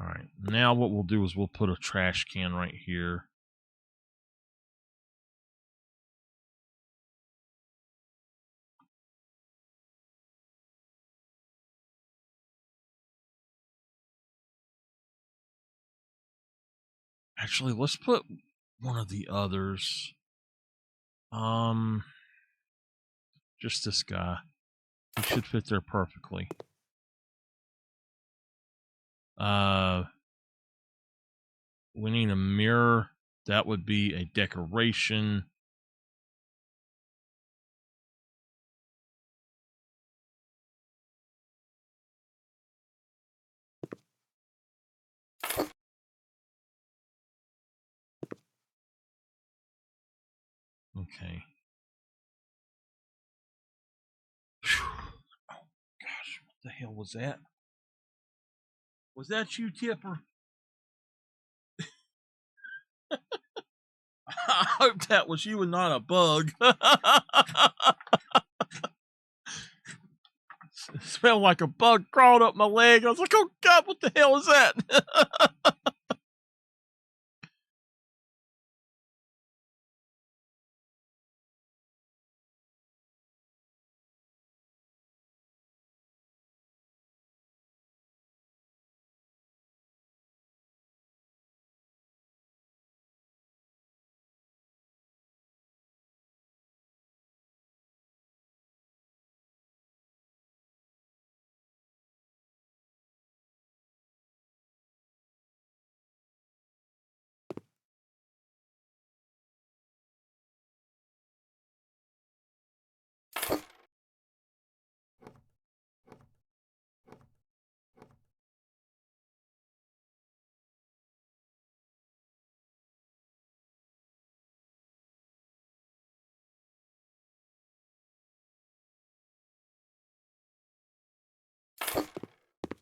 All right, now what we'll do is we'll put a trash can right here. Actually, let's put one of the others. Just this guy. He should fit there perfectly. We need a mirror. That would be a decoration. Okay. Oh gosh, what the hell was that? Was that you, Tipper? I hope that was you and not a bug. It smelled like a bug crawled up my leg. I was like, oh God, what the hell is that?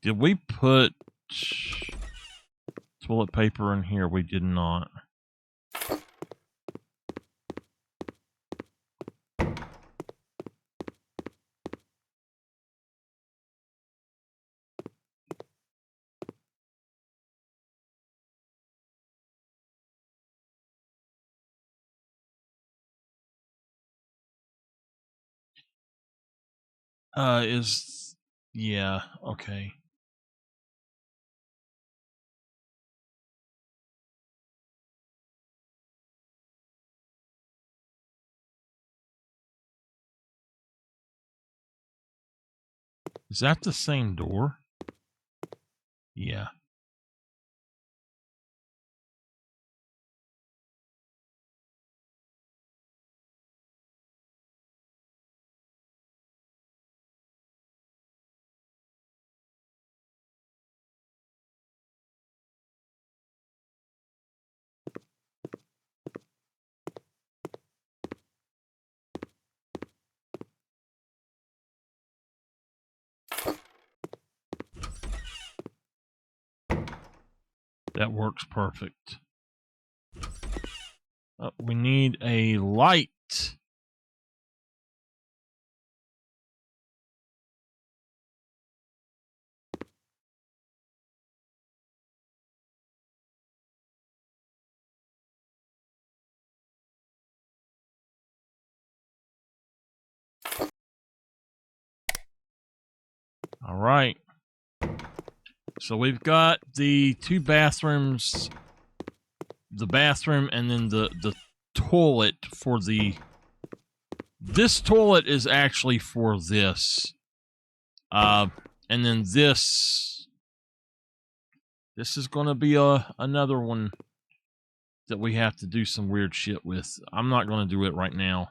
Did we put toilet paper in here? We did not. Yeah, okay. Is that the same door? Yeah. That works perfect. We need a light. All right. So we've got the two bathrooms, the bathroom, and then the toilet for the... This toilet is actually for this. And then this is going to be another one that we have to do some weird shit with. I'm not going to do it right now.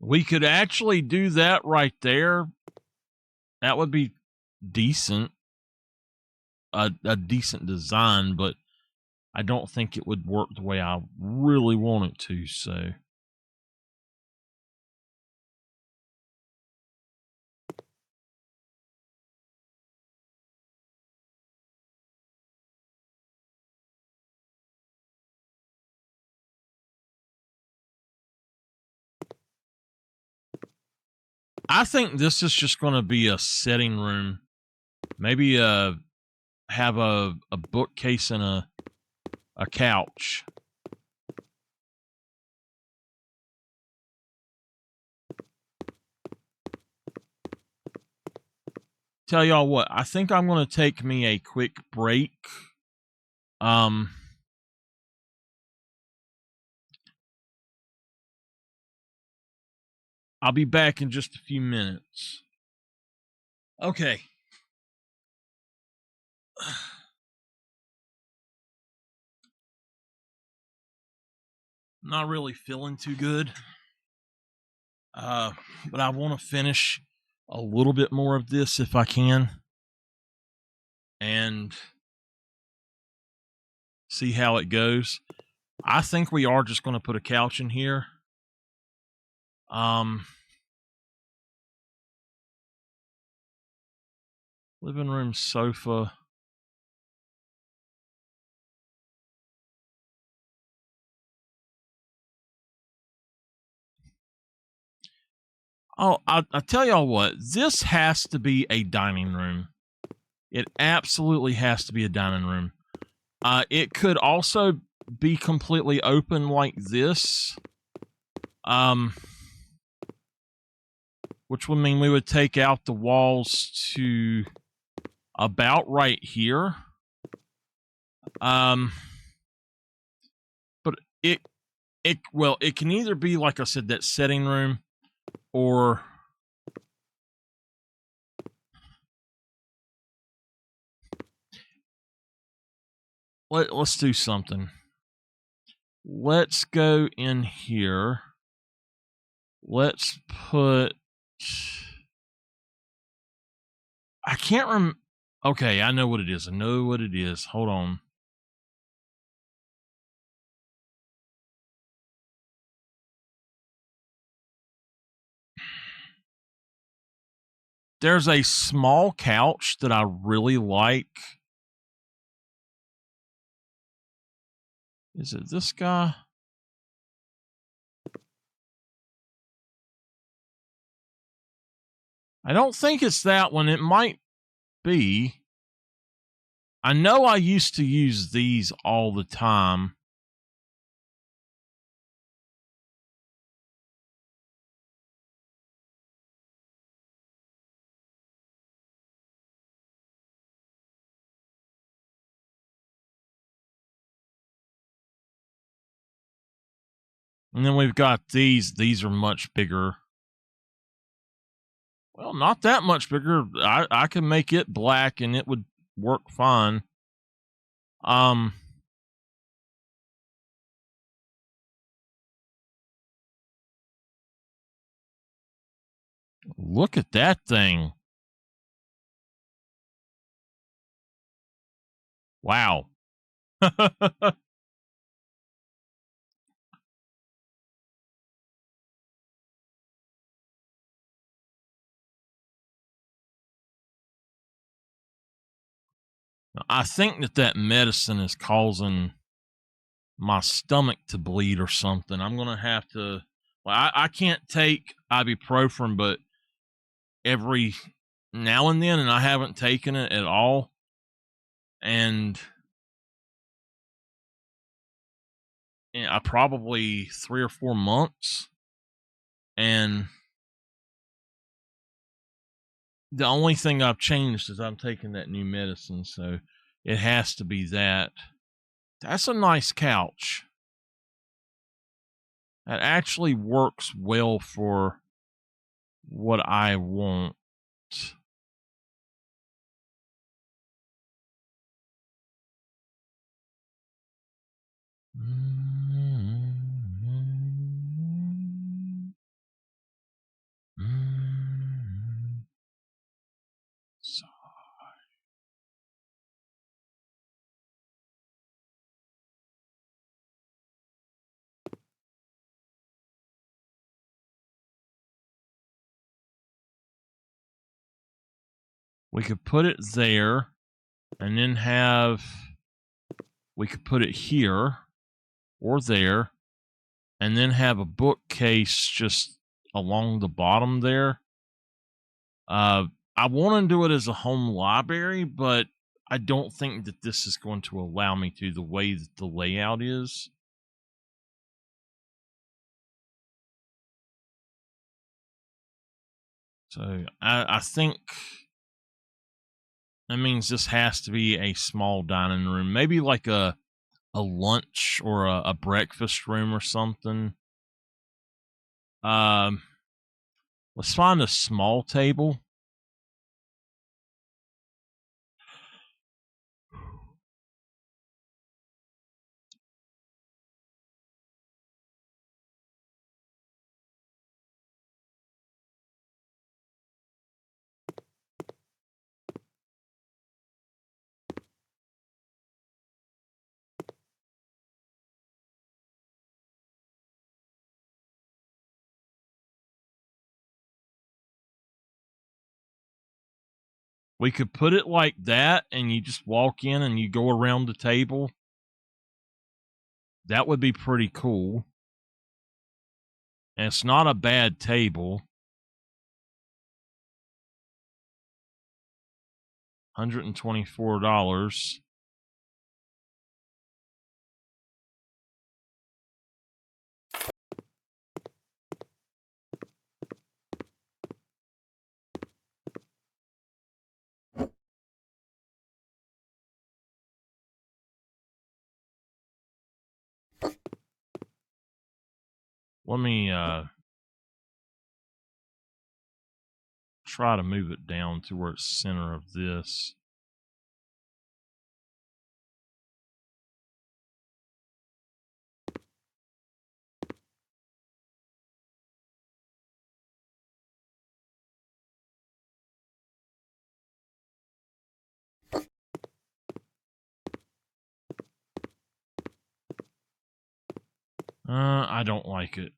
We could actually do that right there. That would be decent. A decent design, but I don't think it would work the way I really want it to, so. I think this is just going to be a sitting room. Maybe have a bookcase and a couch. Tell y'all what, I think I'm going to take me a quick break. I'll be back in just a few minutes. Okay. Not really feeling too good. But I want to finish a little bit more of this if I can. And see how it goes. I think we are just going to put a couch in here. Living room sofa. Oh, I tell y'all what, this has to be a dining room. It absolutely has to be a dining room. It could also be completely open like this. Which would mean we would take out the walls to about right here. But it can either be, like I said, that sitting room, or let's do something. Let's go in here. Let's put. I can't remember. Okay, I know what it is. I know what it is. Hold on. There's a small couch that I really like. Is it this guy? I don't think it's that one. It might be. I know I used to use these all the time. And then we've got these. These are much bigger. Well, not that much bigger. I can make it black and it would work fine. Look at that thing. Wow. I think that medicine is causing my stomach to bleed or something. I'm going to have to. Well, I can't take ibuprofen, but every now and then, and I haven't taken it at all. And I probably 3 or 4 months. And the only thing I've changed is I'm taking that new medicine. So it has to be that. That's a nice couch. That actually works well for what I want. We could put it there, and then we could put it here or there, and then have a bookcase just along the bottom there. I want to do it as a home library, but I don't think that this is going to allow me to, the way that the layout is. So I think that means this has to be a small dining room, maybe like a lunch or a breakfast room or something. Um, let's find a small table. We could put it like that, and you just walk in and you go around the table. That would be pretty cool. And it's not a bad table. $124. Let me try to move it down to where it's center of this. I don't like it.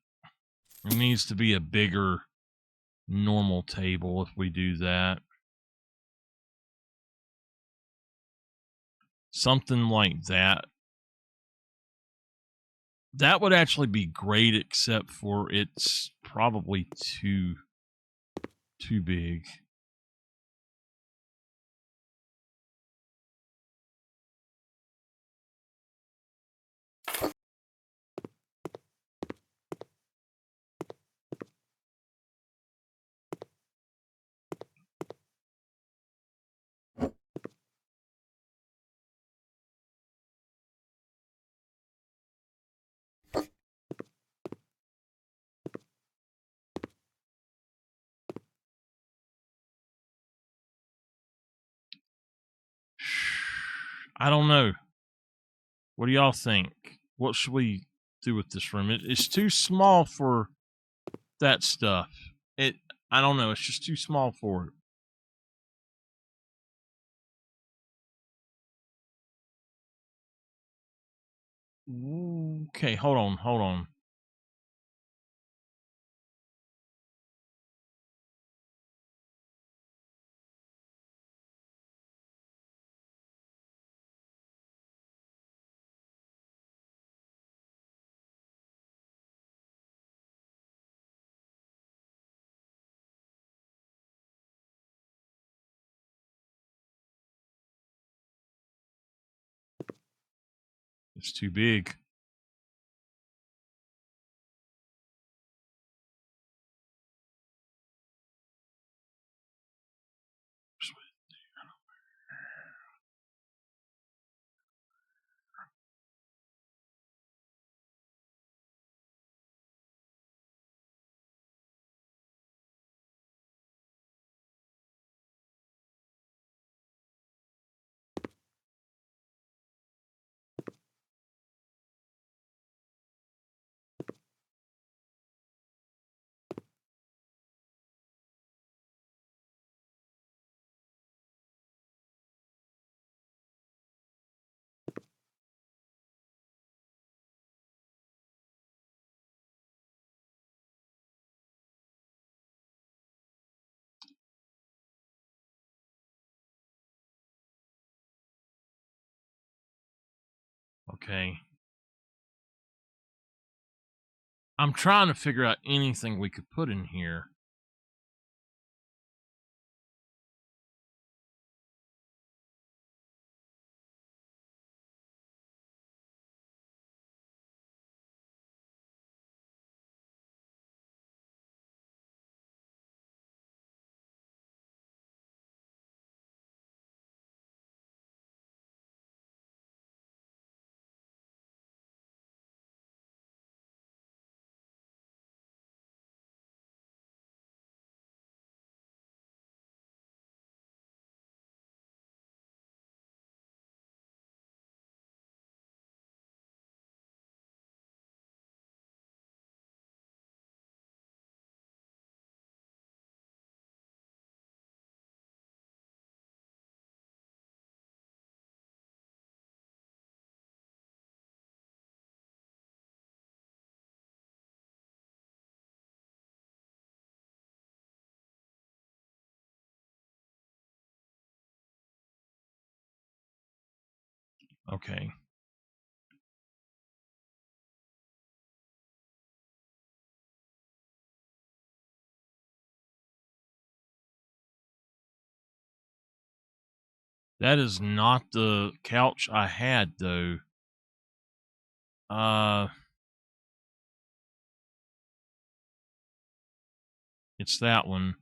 It needs to be a bigger normal table if we do that. Something like that. That would actually be great, except for it's probably too big. I don't know. What do y'all think? What should we do with this room? It's too small for that stuff. I don't know. It's just too small for it. Okay, hold on. It's too big. Okay. I'm trying to figure out anything we could put in here. Okay. That is not the couch I had, though. It's that one.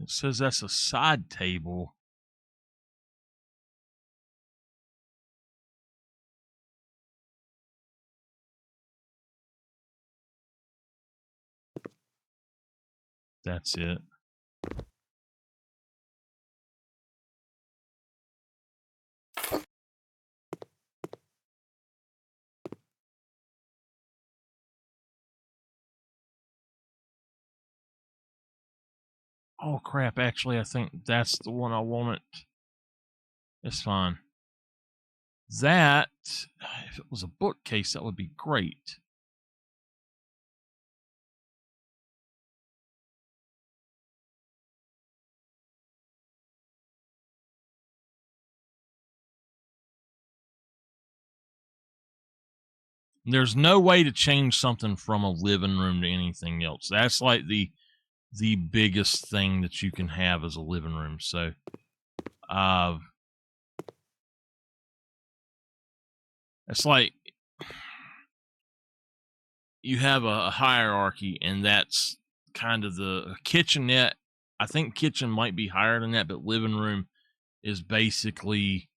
It says that's a side table. That's it. Oh, crap. Actually, I think that's the one I wanted. It's fine. That, if it was a bookcase, that would be great. There's no way to change something from a living room to anything else. That's like the biggest thing that you can have as a living room. So, it's like you have a hierarchy, and that's kind of the kitchenette. I think kitchen might be higher than that, but living room is basically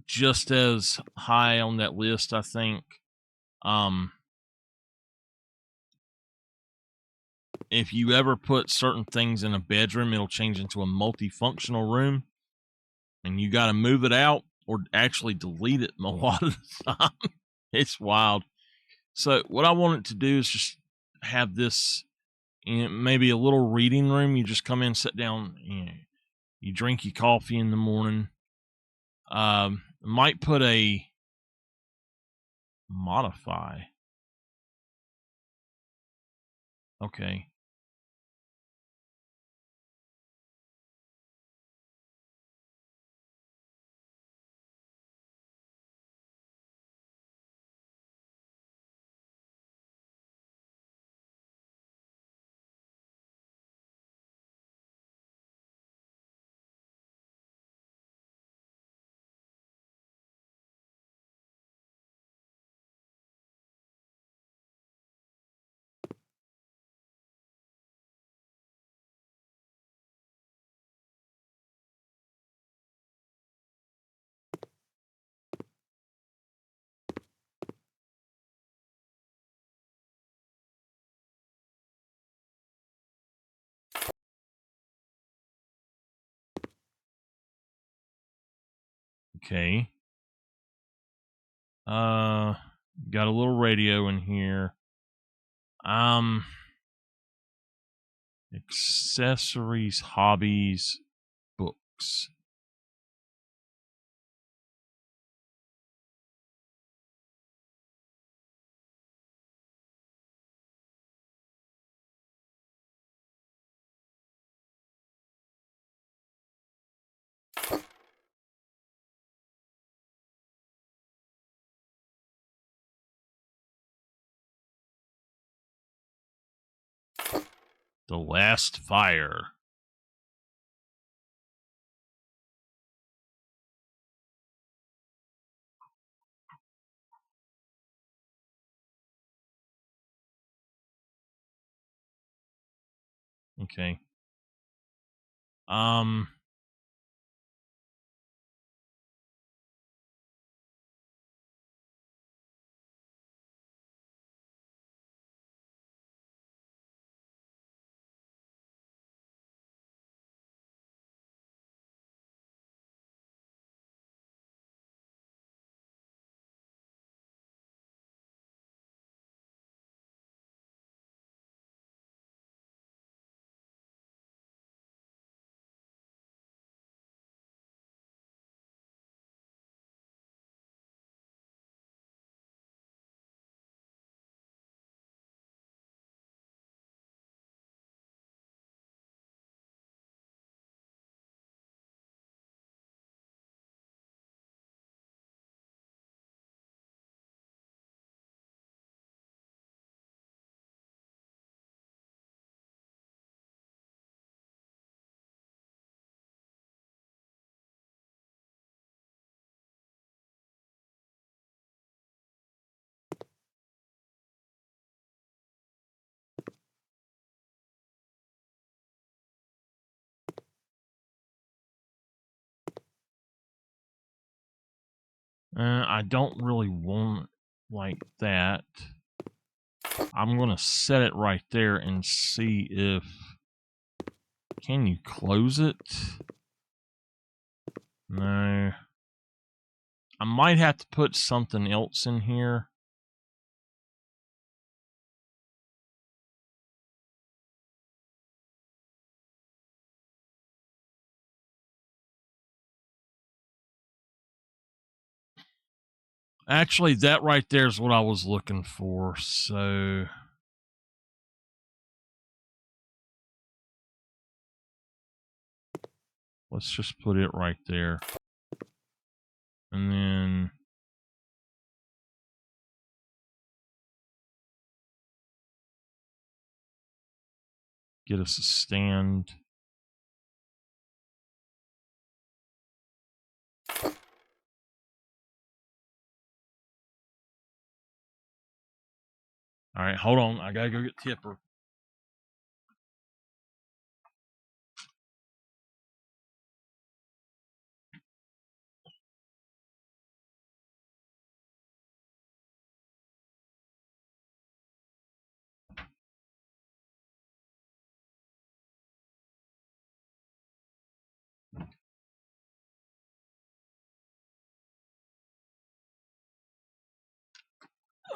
just as high on that list, I think. If you ever put certain things in a bedroom, it'll change into a multifunctional room, and you got to move it out or actually delete it a lot of the time. It's wild. So what I wanted to do is just have this maybe a little reading room. You just come in, sit down, you drink your coffee in the morning. Might put a modify. Okay. Okay. Got a little radio in here. Accessories, hobbies, books. The Last Fire. Okay. I don't really want it like that. I'm going to set it right there and see if... Can you close it? No. I might have to put something else in here. Actually, that right there is what I was looking for. So let's just put it right there. And then get us a stand. All right, hold on. I gotta go get Tipper.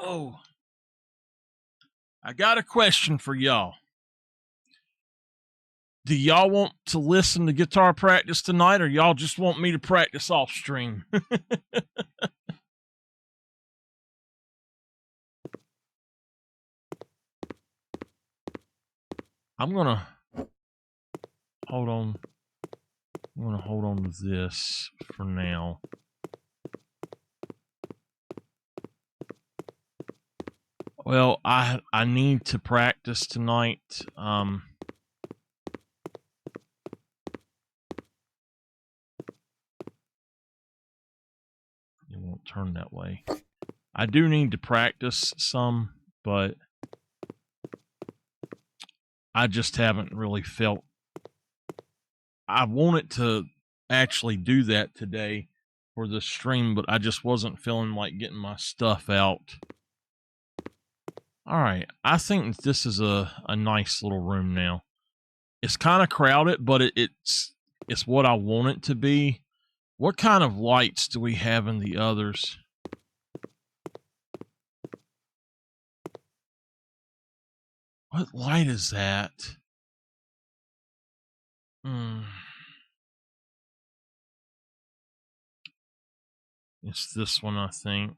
Oh, I got a question for y'all. Do y'all want to listen to guitar practice tonight, or y'all just want me to practice off stream? I'm gonna hold on. I'm gonna hold on to this for now. Well, I need to practice tonight. It won't turn that way. I do need to practice some, but I just haven't really felt. I wanted to actually do that today for the stream, but I just wasn't feeling like getting my stuff out. All right, I think this is a nice little room now. It's kind of crowded, but it's what I want it to be. What kind of lights do we have in the others? What light is that? It's this one, I think.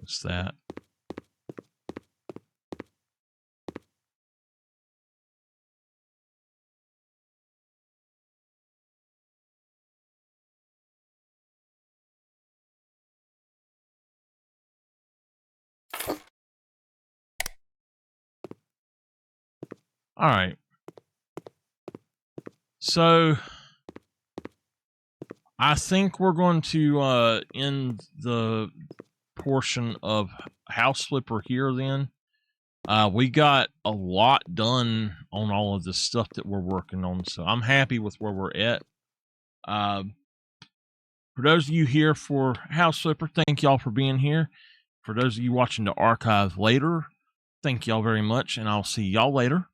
What's that? All right. So I think we're going to end the portion of House Flipper here then. We got a lot done on all of the stuff that we're working on, so I'm happy with where we're at. For those of you here for House Flipper, thank y'all for being here. For those of you watching the archive later, thank y'all very much, and I'll see y'all later.